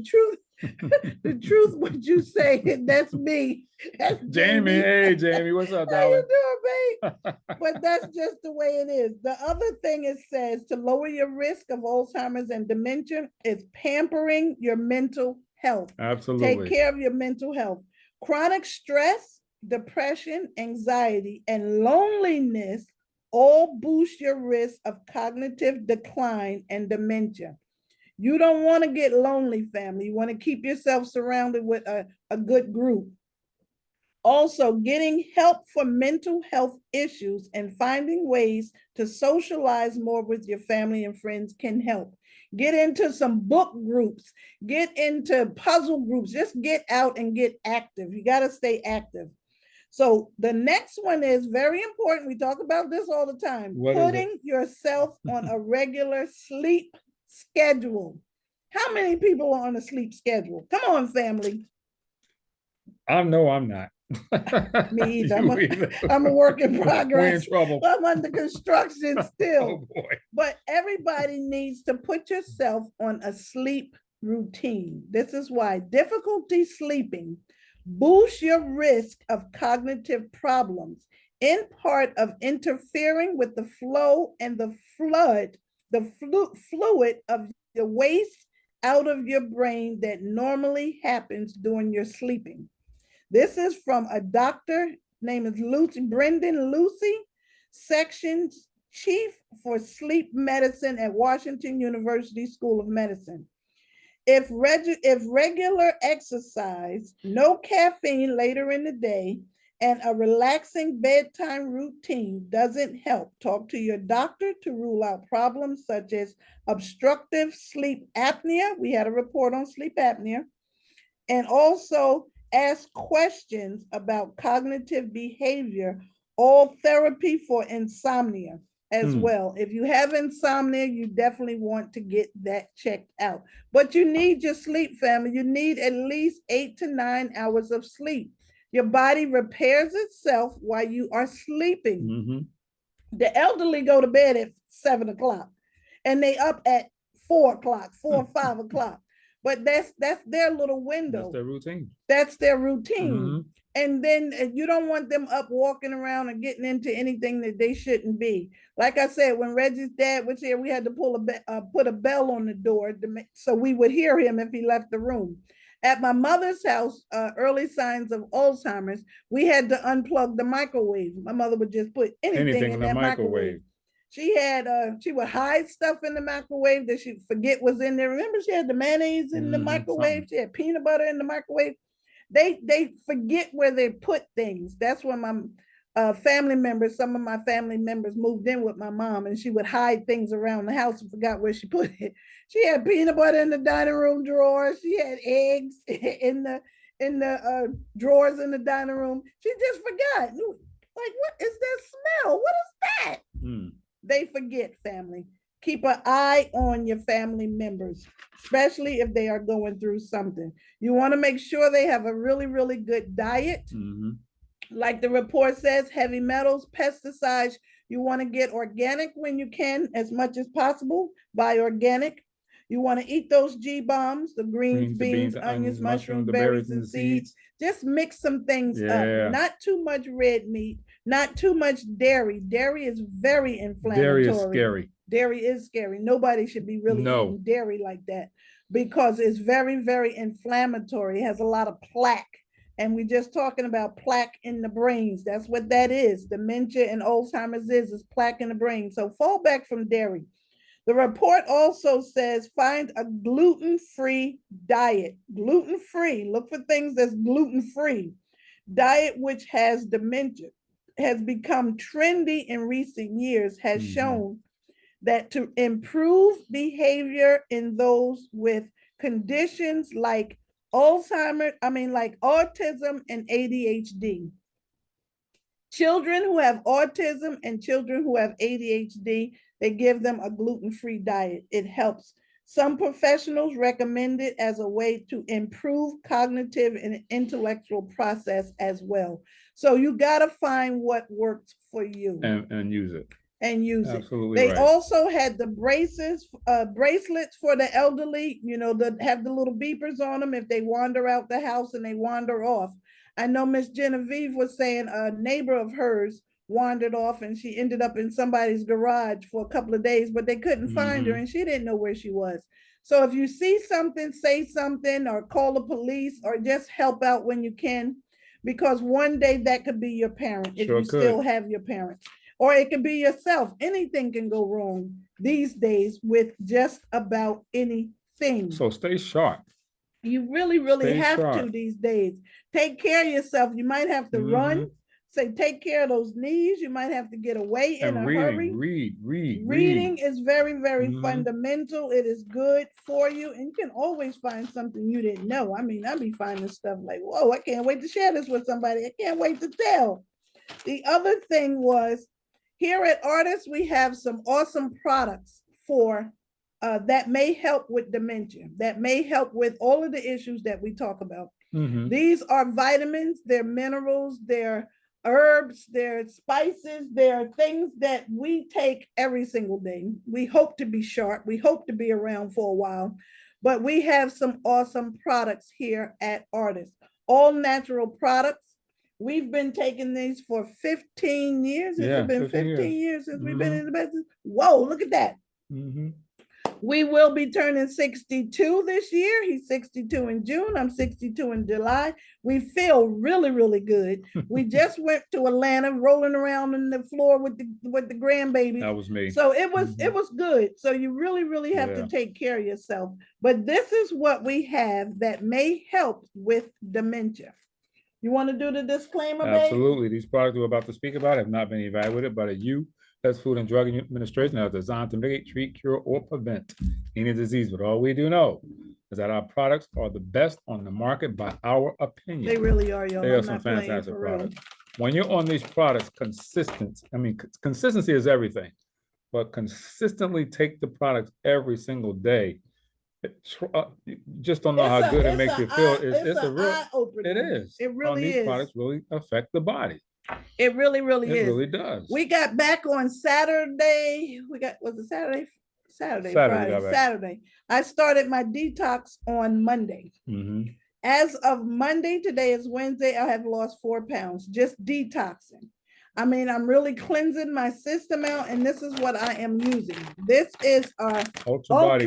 truth, what you say, that's me. That's Jamie. Hey, Jamie, what's up, darling? How you doing, babe? But that's just the way it is. The other thing it says to lower your risk of Alzheimer's and dementia is pampering your mental health. Absolutely. Take care of your mental health. Chronic stress, depression, anxiety, and loneliness all boost your risk of cognitive decline and dementia. You don't want to get lonely, family. You want to keep yourself surrounded with a good group. Also, getting help for mental health issues and finding ways to socialize more with your family and friends can help. Get into some book groups, get into puzzle groups, just get out and get active. You got to stay active. So the next one is very important. We talk about this all the time. Putting yourself on a regular sleep schedule. How many people are on a sleep schedule? Come on, family. I know I'm not. Me either. I'm a work in progress. We're in trouble. I'm under construction still. Oh boy. But everybody needs to put yourself on a sleep routine. This is why difficulty sleeping boosts your risk of cognitive problems, in part of interfering with the flow and the fluid of the waste out of your brain that normally happens during your sleeping. This is from a doctor named Brendan Lucy, section chief for sleep medicine at Washington University School of Medicine. If regular exercise, no caffeine later in the day, and a relaxing bedtime routine doesn't help, talk to your doctor to rule out problems such as obstructive sleep apnea. We had a report on sleep apnea. And also ask questions about cognitive behavior or therapy for insomnia as well. If you have insomnia, you definitely want to get that checked out. But you need your sleep, family. You need at least 8 to 9 hours of sleep. Your body repairs itself while you are sleeping. The elderly go to bed at 7 o'clock and they up at 4 o'clock, 4 or 5 o'clock. But that's their little window. That's their routine. That's their routine. And then you don't want them up walking around and getting into anything that they shouldn't be. Like I said, when Reggie's dad was here, we had to put a bell on the door so we would hear him if he left the room. At my mother's house, early signs of Alzheimer's, we had to unplug the microwave. My mother would just put anything in that microwave. She would hide stuff in the microwave that she'd forget was in there. Remember, she had the mayonnaise in the microwave. She had peanut butter in the microwave. They forget where they put things. That's when my some of my family members moved in with my mom, and she would hide things around the house and forgot where she put it. She had peanut butter in the dining room drawer. She had eggs in the drawers in the dining room. She just forgot. Like, what is that smell? What is that? They forget, family. Keep an eye on your family members, especially if they are going through something. You want to make sure they have a really, really good diet. Like the report says, heavy metals, pesticides. You want to get organic when you can, as much as possible. Buy organic. You want to eat those G-bombs, the greens, beans, onions, mushrooms, berries, and seeds. Just mix some things up. Not too much red meat, Not too much dairy. Dairy is very inflammatory. Dairy is scary. Dairy is scary. Nobody should be really eating dairy like that because it's very, very inflammatory. It has a lot of plaque. And we're just talking about plaque in the brains. That's what that is. Dementia and Alzheimer's is plaque in the brain. So fall back from dairy. The report also says find a gluten-free diet. Gluten-free. Look for things that's gluten-free. Diet which has dementia has become trendy in recent years, has shown that to improve behavior in those with conditions like autism and ADHD. Children who have autism and children who have ADHD, they give them a gluten-free diet. It helps. Some professionals recommend it as a way to improve cognitive and intellectual process as well. So you got to find what works for you and use it. And use Absolutely it. They right. also had the bracelets for the elderly, that have the little beepers on them if they wander out the house and they wander off. I know Miss Genevieve was saying a neighbor of hers wandered off and she ended up in somebody's garage for a couple of days, but they couldn't find her and she didn't know where she was. So if you see something, say something or call the police or just help out when you can, because one day that could be your parent if you still have your parents, or it could be yourself. Anything can go wrong these days with just about anything. So stay sharp. You really have to these days. Take care of yourself. You might have to run. Say, take care of those knees. You might have to get away in a hurry. Reading is very, very fundamental. It is good for you. And you can always find something you didn't know. I mean, I'll be finding stuff like, whoa, I can't wait to share this with somebody. I can't wait to tell. The other thing was, here at Artis, we have some awesome products for that may help with dementia, that may help with all of the issues that we talk about. These are vitamins, they're minerals, they're herbs, they're spices, they're things that we take every single day. We hope to be sharp. We hope to be around for a while, but we have some awesome products here at Artis. All natural products. We've been taking these for 15 years. It's been 15 years since we've been in the business. Whoa, look at that. We will be turning 62 this year. He's 62 in June. I'm 62 in July. We feel really, really good. We just went to Atlanta, rolling around on the floor with the grandbaby. That was me. So it was good. So you really, really have to take care of yourself. But this is what we have that may help with dementia. You want to do the disclaimer, Absolutely. Babe? These products we're about to speak about have not been evaluated by the U.S. Food and Drug Administration and are designed to mitigate, treat, cure, or prevent any disease. But all we do know is that our products are the best on the market by our opinion. They really are, y'all. They are some fantastic products. When you're on these products, consistency is everything. But consistently take the products every single day. You just don't know how good it makes you feel. It's a real eye-opener. It is. It really is. These products really affect the body. It really, really is. It really does. We got back on Saturday. Was it Saturday? Saturday. I started my detox on Monday. As of Monday, today is Wednesday, I have lost 4 pounds, just detoxing. I mean, I'm really cleansing my system out, and this is what I am using. This is our Ultra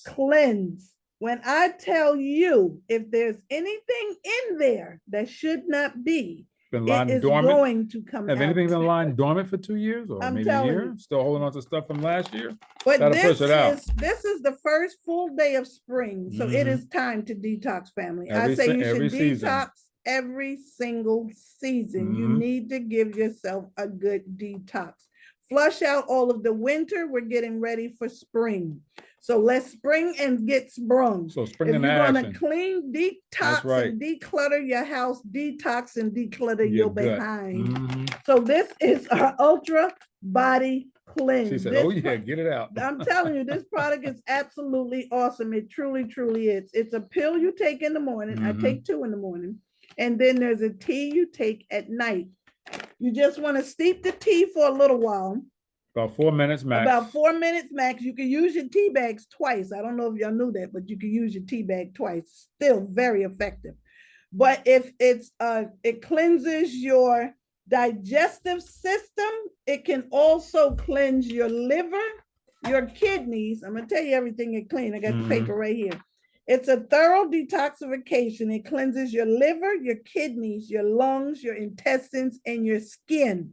Cleanse. When I tell you, if there's anything in there that should not be, it is going to come out. Have anything been lying dormant for 2 years or maybe a year? Still holding on to stuff from last year? But this is the first full day of spring, so it is time to detox, family. I say you should detox every single season. You need to give yourself a good detox. Flush out all of the winter. We're getting ready for spring. So let's spring and get sprung. So spring if you're going to clean, detox, and declutter your house, detox and declutter your behind. So this is our Ultra Body Cleanse. She said, oh yeah, get it out. I'm telling you, this product is absolutely awesome. It truly, truly is. It's a pill you take in the morning. I take 2 in the morning. And then there's a tea you take at night. You just want to steep the tea for a little while. About 4 minutes max. About 4 minutes max. You can use your tea bags twice. I don't know if y'all knew that, but you can use your tea bag twice. Still very effective. But if it's it cleanses your digestive system. It can also cleanse your liver, your kidneys. I'm going to tell you everything it cleans. I got the paper right here. It's a thorough detoxification. It cleanses your liver, your kidneys, your lungs, your intestines, and your skin.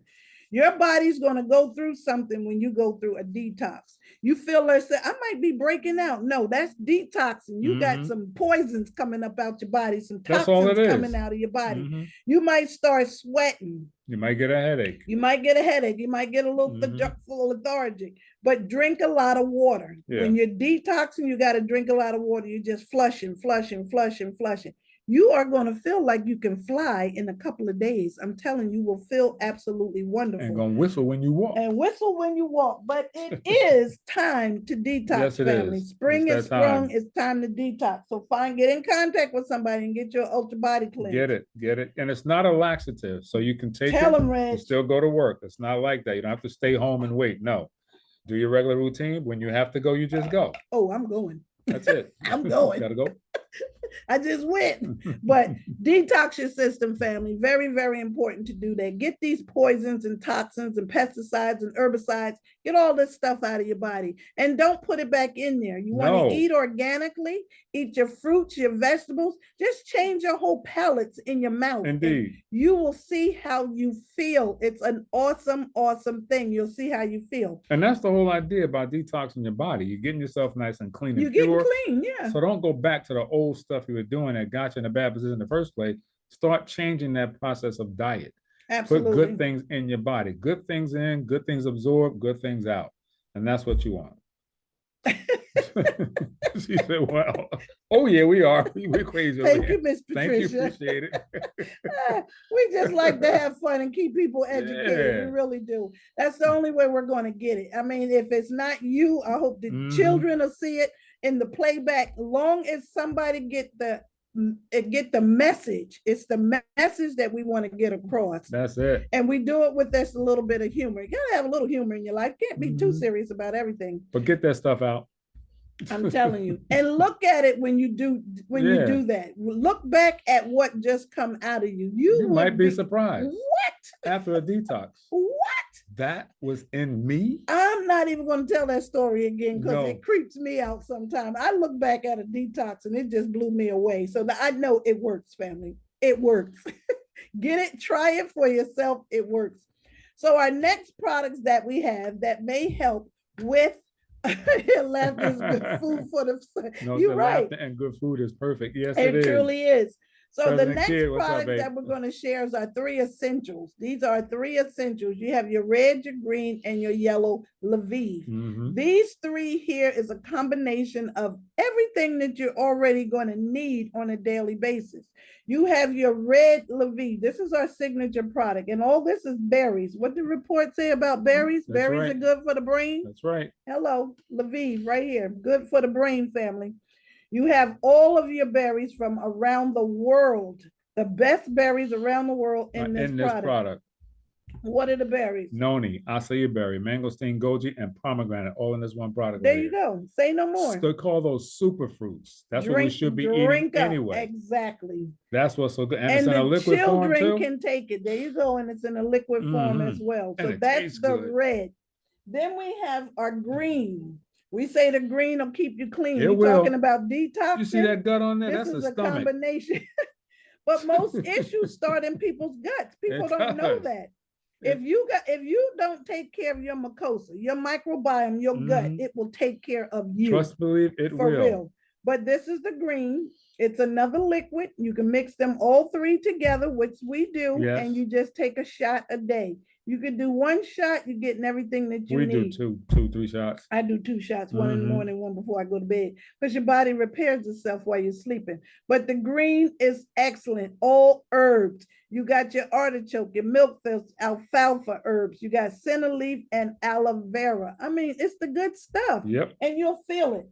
Your body's going to go through something when you go through a detox. You feel like, I might be breaking out. No, that's detoxing. You got some poisons coming up out your body, some toxins coming out of your body. You might start sweating. You might get a headache. You might get a headache. You might get a little lethargic, but drink a lot of water. When you're detoxing, you got to drink a lot of water. You're just flushing. You are going to feel like you can fly in a couple of days. I'm telling you, will feel absolutely wonderful. And going to whistle when you walk. But it is time to detox, yes, family. Spring is sprung. It's time to detox. So get in contact with somebody and get your ultra body cleanse. Get it. And it's not a laxative. So you can take Tell it them, Reg. and still go to work. It's not like that. You don't have to stay home and wait. No. Do your regular routine. When you have to go, you just go. Oh, I'm going. That's it. I'm going. Gotta go. I just went. But detox your system, family. Very, very important to do that. Get these poisons and toxins and pesticides and herbicides. Get all this stuff out of your body. And don't put it back in there. You want to eat organically, eat your fruits, your vegetables. Just change your whole palates in your mouth. Indeed. You will see how you feel. It's an awesome, awesome thing. You'll see how you feel. And that's the whole idea about detoxing your body. You're getting yourself nice and clean and pure. You're getting clean, yeah. So don't go back to the old stuff you were doing that got you in a bad position in the first place. Start changing that process of diet. Absolutely. Put good things in your body. Good things in, good things absorb, good things out. And that's what you want. She said, well, oh yeah, we are. We're crazy. Thank you, Miss Patricia. Thank you, appreciate it. We just like to have fun and keep people educated. We really do. That's the only way we're going to get it. I mean, if it's not you, I hope the children will see it in the playback. Long as somebody get the message. It's the message that we want to get across. That's it. And we do it with this a little bit of humor. You gotta have a little humor in your life. Can't be too serious about everything. But get that stuff out. I'm telling you. And look at it when you do that. Look back at what just come out of you. You might be surprised. What? After a detox. What? That was in me? I'm not even going to tell that story again because it creeps me out sometimes. I look back at a detox and it just blew me away. So I know it works, family. It works. Get it, try it for yourself. It works. So our next products that we have that may help with laughter is good food for the. You're right. And good food is perfect. Yes, it is. It truly is. So President the next Kid, product that we're going to share is our 3 essentials. These are 3 essentials. You have your red, your green, and your yellow Levine. These 3 here is a combination of everything that you're already going to need on a daily basis. You have your red Levine. This is our signature product. And all this is berries. What did the report say about berries? That's berries right. are good for the brain. That's right. Hello, Levine right here. Good for the brain, family. You have all of your berries from around the world, the best berries around the world in this product. What are the berries? Noni, acai berry, mangosteen, goji, and pomegranate, all in this one product. There you go. Say no more. They call those super fruits. That's what we should be eating anyway. Exactly. That's what's so good. And it's in a liquid form too. Children can take it. There you go. And it's in a liquid form as well. So that's the red. Then we have our green. We say the green will keep you clean. We're talking about detox. You see that gut on there? This That's is a stomach. Combination. But most issues start in people's guts. People don't know that. If you don't take care of your mucosa, your microbiome, your gut, it will take care of you. Trust, believe it will. For real. But this is the green. It's another liquid. You can mix them all 3 together, which we do, and you just take a shot a day. You could do 1 shot, you're getting everything that you need. We do 2, 3 shots. I do 2 shots, 1 in the morning, 1 before I go to bed, because your body repairs itself while you're sleeping. But the green is excellent. All herbs. You got your artichoke, your milkfish, alfalfa herbs. You got center leaf and aloe vera. I mean, it's the good stuff. Yep. And you'll feel it.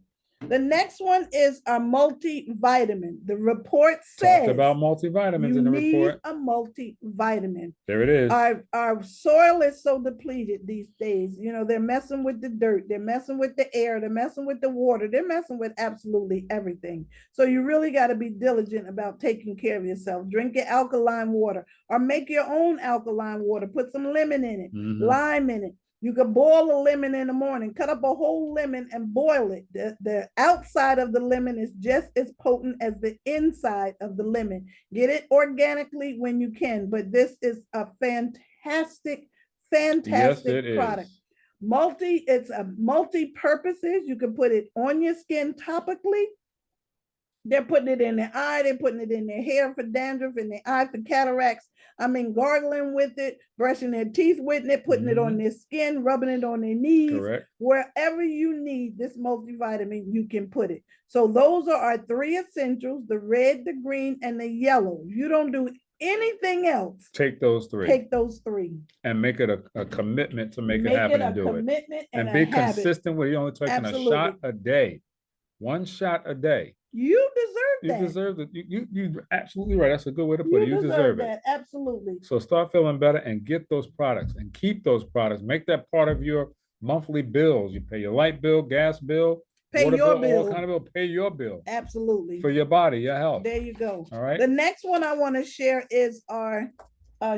The next one is a multivitamin. The report Talked says about multivitamins you in the need report. a multivitamin. There it is. Our soil is so depleted these days. You know, they're messing with the dirt, they're messing with the air, they're messing with the water, they're messing with absolutely everything. So you really got to be diligent about taking care of yourself. Drink your alkaline water or make your own alkaline water. Put some lemon in it, lime in it. You could boil a lemon in the morning, cut up a whole lemon and boil it. The outside of the lemon is just as potent as the inside of the lemon. Get it organically when you can, but this is a fantastic product. It's a multi-purposes. You can put it on your skin topically. They're putting it in their eye. They're putting it in their hair for dandruff, in their eye for cataracts. I mean, gargling with it, brushing their teeth with it, putting it on their skin, rubbing it on their knees. Correct. Wherever you need this multivitamin, you can put it. So those are our 3 essentials: the red, the green, and the yellow. You don't do anything else. Take those 3. Take those 3. And make it a commitment to make it happen and do it. And be consistent with it. You're only taking a shot a day. 1 shot a day. You deserve that. You deserve it. You absolutely right. That's a good way to put it. You deserve it. Absolutely. So start feeling better and get those products and keep those products. Make that part of your monthly bills. You pay your light bill, gas bill, pay water your bill, all kind of bill. Pay your bill. Absolutely. For your body, your health. There you go. All right. The next one I want to share is our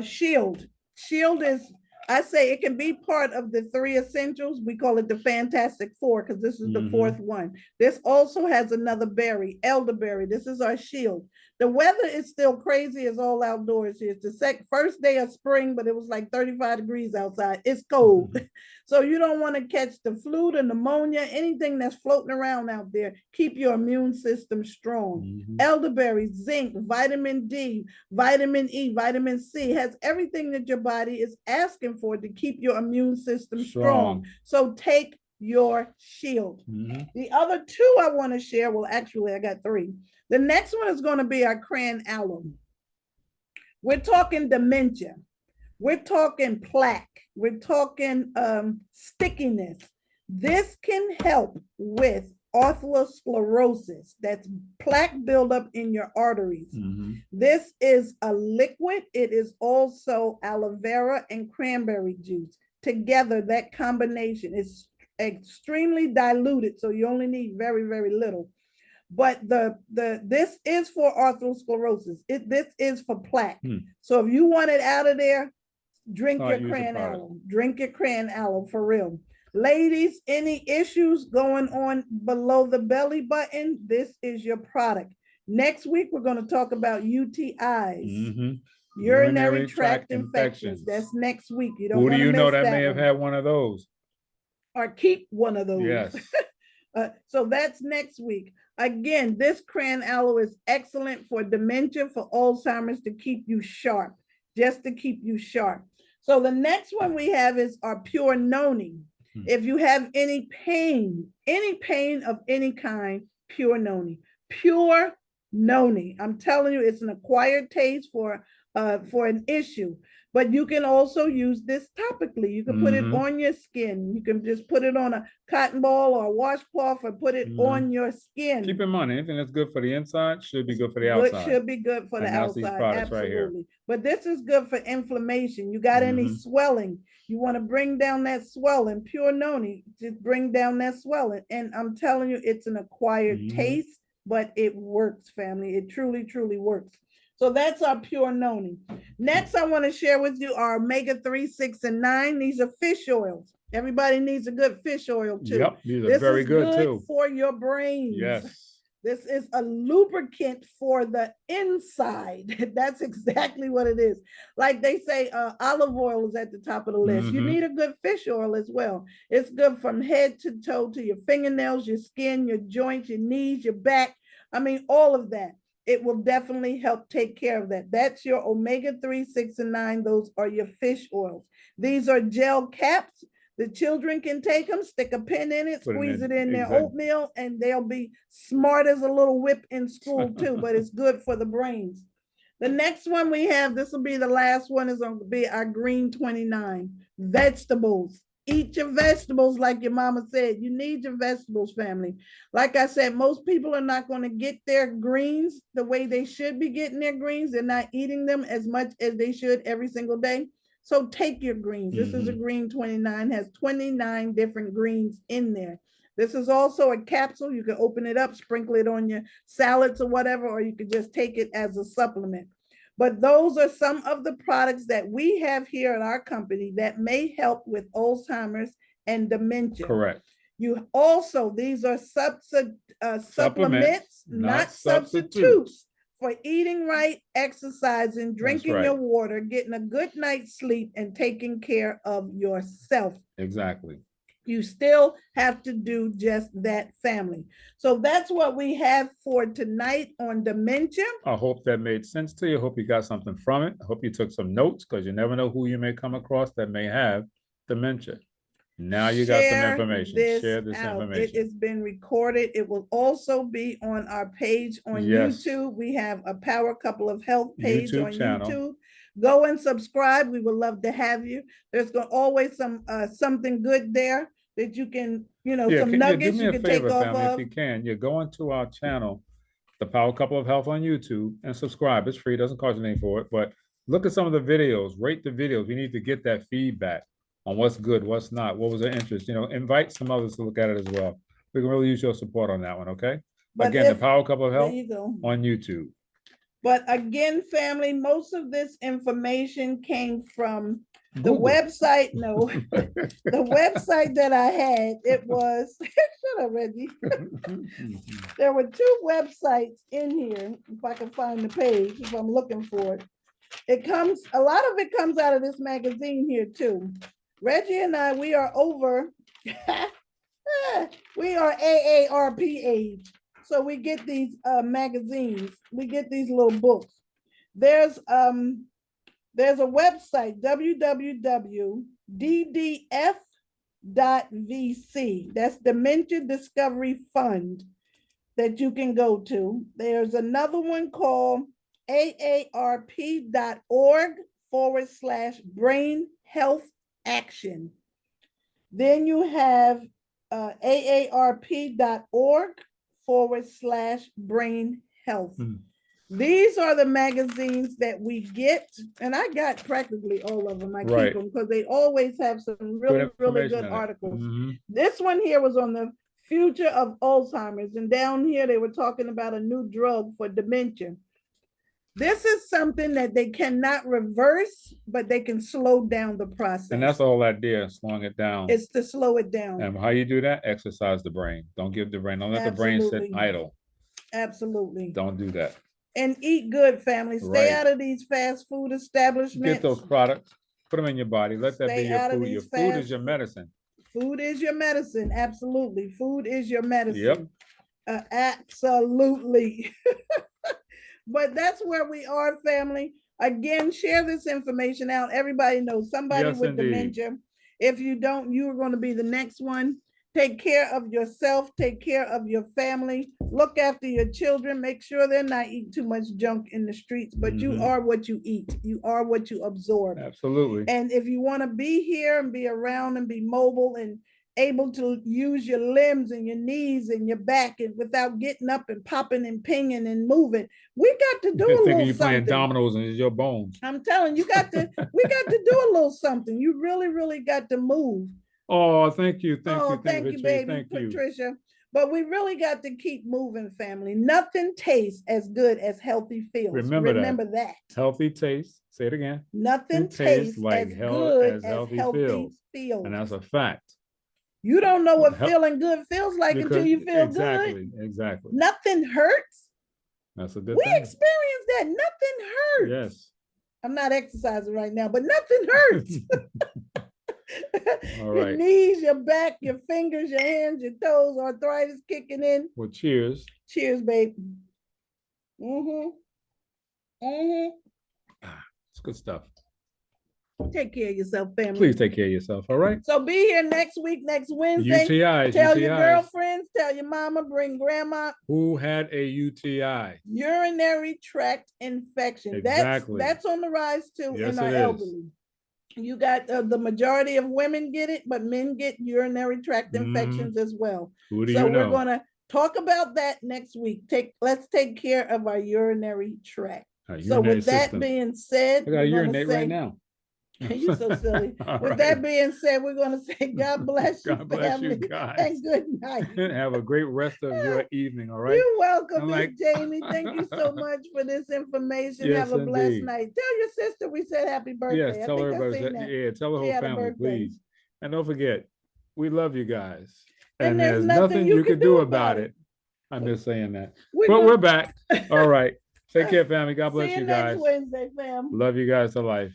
shield. Shield is, I say it can be part of the 3 essentials. We call it the Fantastic 4 because this is the 4th one. This also has another berry, elderberry. This is our shield. The weather is still crazy as all outdoors here. It's the first day of spring, but it was like 35 degrees outside. It's cold. So you don't want to catch the flu, the pneumonia, anything that's floating around out there. Keep your immune system strong. Elderberry, zinc, vitamin D, vitamin E, vitamin C, has everything that your body is asking for to keep your immune system strong. So take your shield. The other 2 I want to share, well, actually, I got 3. The next one is going to be our cran aloe. We're talking dementia. We're talking plaque. We're talking stickiness. This can help with atherosclerosis. That's plaque buildup in your arteries. This is a liquid. It is also aloe vera and cranberry juice. Together, that combination is extremely diluted, so you only need very, very little. But this is for atherosclerosis. This is for plaque. So if you want it out of there, drink your cran aloe. Drink your cran aloe for real. Ladies, any issues going on below the belly button, this is your product. Next week, we're going to talk about UTIs. Urinary tract infections. That's next week. You don't want to miss that. Who do you know that may have had one of those? Or keep one of those. Yes. So that's next week. Again, this cran aloe is excellent for dementia, for Alzheimer's, to keep you sharp, just to keep you sharp. So the next one we have is our pure noni. If you have any pain of any kind, pure noni. Pure noni. I'm telling you, it's an acquired taste for an issue. But you can also use this topically. You can put it on your skin. You can just put it on a cotton ball or a washcloth or put it on your skin. Keep in mind, anything that's good for the inside should be good for the outside. Should be good for the outside. Absolutely. But this is good for inflammation. You got any swelling? You want to bring down that swelling. Pure noni, just bring down that swelling. And I'm telling you, it's an acquired taste, but it works, family. It truly, truly works. So that's our pure noni. Next, I want to share with you our omega-3, 6, and 9. These are fish oils. Everybody needs a good fish oil too. Yep, these are very good too. For your brains. Yes. This is a lubricant for the inside. That's exactly what it is. Like they say, olive oil is at the top of the list. You need a good fish oil as well. It's good from head to toe, to your fingernails, your skin, your joints, your knees, your back. I mean, all of that. It will definitely help take care of that. That's your omega-3, 6, and 9. Those are your fish oils. These are gel caps. The children can take them, stick a pin in it, squeeze it in their oatmeal, and they'll be smart as a little whip in school too, but it's good for the brains. The next one we have, this will be the last one, is going to be our green 29, vegetables. Eat your vegetables, like your mama said. You need your vegetables, family. Like I said, most people are not going to get their greens the way they should be getting their greens. They're not eating them as much as they should every single day. So take your greens. This is a green 29, has 29 different greens in there. This is also a capsule. You can open it up, sprinkle it on your salads or whatever, or you could just take it as a supplement. But those are some of the products that we have here at our company that may help with Alzheimer's and dementia. Correct. You also, these are supplements, not substitutes for eating right, exercising, drinking your water, getting a good night's sleep, and taking care of yourself. Exactly. You still have to do just that, family. So that's what we have for tonight on dementia. I hope that made sense to you. I hope you got something from it. I hope you took some notes, because you never know who you may come across that may have dementia. Now you got some information. Share this information. It has been recorded. It will also be on our page on YouTube. We have a Power Couple of Health page on YouTube. Go and subscribe. We would love to have you. There's always something good there that you can, some nuggets you can take off of. If you can, you go into our channel, the Power Couple of Health on YouTube, and subscribe. It's free. It doesn't cost you anything for it. But look at some of the videos. Rate the videos. We need to get that feedback on what's good, what's not, what was their interest. Invite some others to look at it as well. We can really use your support on that one, okay? But again, the Power Couple of Health on YouTube. But again, family, most of this information came from the website. No, the website that I had, it was, shut up, Reggie. There were two websites in here. If I can find the page, if I'm looking for it. A lot of it comes out of this magazine here too. Reggie and I, we are over, we are AARP age. So we get these magazines, we get these little books. There's a website, www.ddf.vc. That's Dementia Discovery Fund that you can go to. There's another one called aarp.org/brain health action. Then you have aarp.org/brain health. These are the magazines that we get, and I got practically all of them. I keep them because they always have some really good articles. This one here was on the future of Alzheimer's, and down here they were talking about a new drug for dementia. This is something that they cannot reverse, but they can slow down the process. And that's all that there, slowing it down. It's to slow it down. And how you do that? Exercise the brain. Don't let the brain sit idle. Absolutely. Don't do that. And eat good, family. Stay out of these fast food establishments. Get those products, put them in your body. Let that be your food. Your food is your medicine. Food is your medicine. Absolutely. Food is your medicine. Yep. Absolutely. But that's where we are, family. Again, share this information out. Everybody knows somebody with dementia. If you don't, you are going to be the next one. Take care of yourself. Take care of your family. Look after your children. Make sure they're not eating too much junk in the streets, but you are what you eat. You are what you absorb. Absolutely. And if you want to be here and be around and be mobile and able to use your limbs and your knees and your back and without getting up and popping and pinging and moving, we got to do a little something. You're playing dominoes and it's your bones. I'm telling you, we got to do a little something. You really, really got to move. Oh, thank you. Thank you, baby, Patricia. But we really got to keep moving, family. Nothing tastes as good as healthy feels. Remember that. Healthy taste. Say it again. Nothing tastes like as good as healthy feels. And that's a fact. You don't know what feeling good feels like until you feel good. Exactly. Nothing hurts. That's a good thing. We experienced that. Nothing hurts. Yes. I'm not exercising right now, but nothing hurts. All right. Your knees, your back, your fingers, your hands, your toes, arthritis kicking in. Well, cheers. Cheers, babe. It's good stuff. Take care of yourself, family. Please take care of yourself, all right? So be here next week, next Wednesday. UTIs. Tell your girlfriends, tell your mama, bring grandma. Who had a UTI? Urinary tract infection. Exactly. That's on the rise too in our elderly. You got the majority of women get it, but men get urinary tract Mhm. infections as well. Who do So you we're know? going to talk about that next week. Let's take care of our urinary tract. Our So urinary with that system. being said, I gotta we're going to urinate right say, now. you're so silly. All With right. that being said, we're going to say, God bless you, God bless you family, guys. and good night. Have a great rest of your evening. All right. You're welcome, I'm Miss like- Jamie. Thank you so much for this information. Yes, Have a blessed indeed. night. Tell your sister we said happy birthday. Yes, tell her about that. Yeah, tell the She whole had a family, birthday. please. And don't forget, we love you guys. And there's nothing you can do about it. I'm just saying that. We're But gonna- we're back. All right. Take care, family. God bless See you you next guys. Wednesday, fam. Love you guys to life.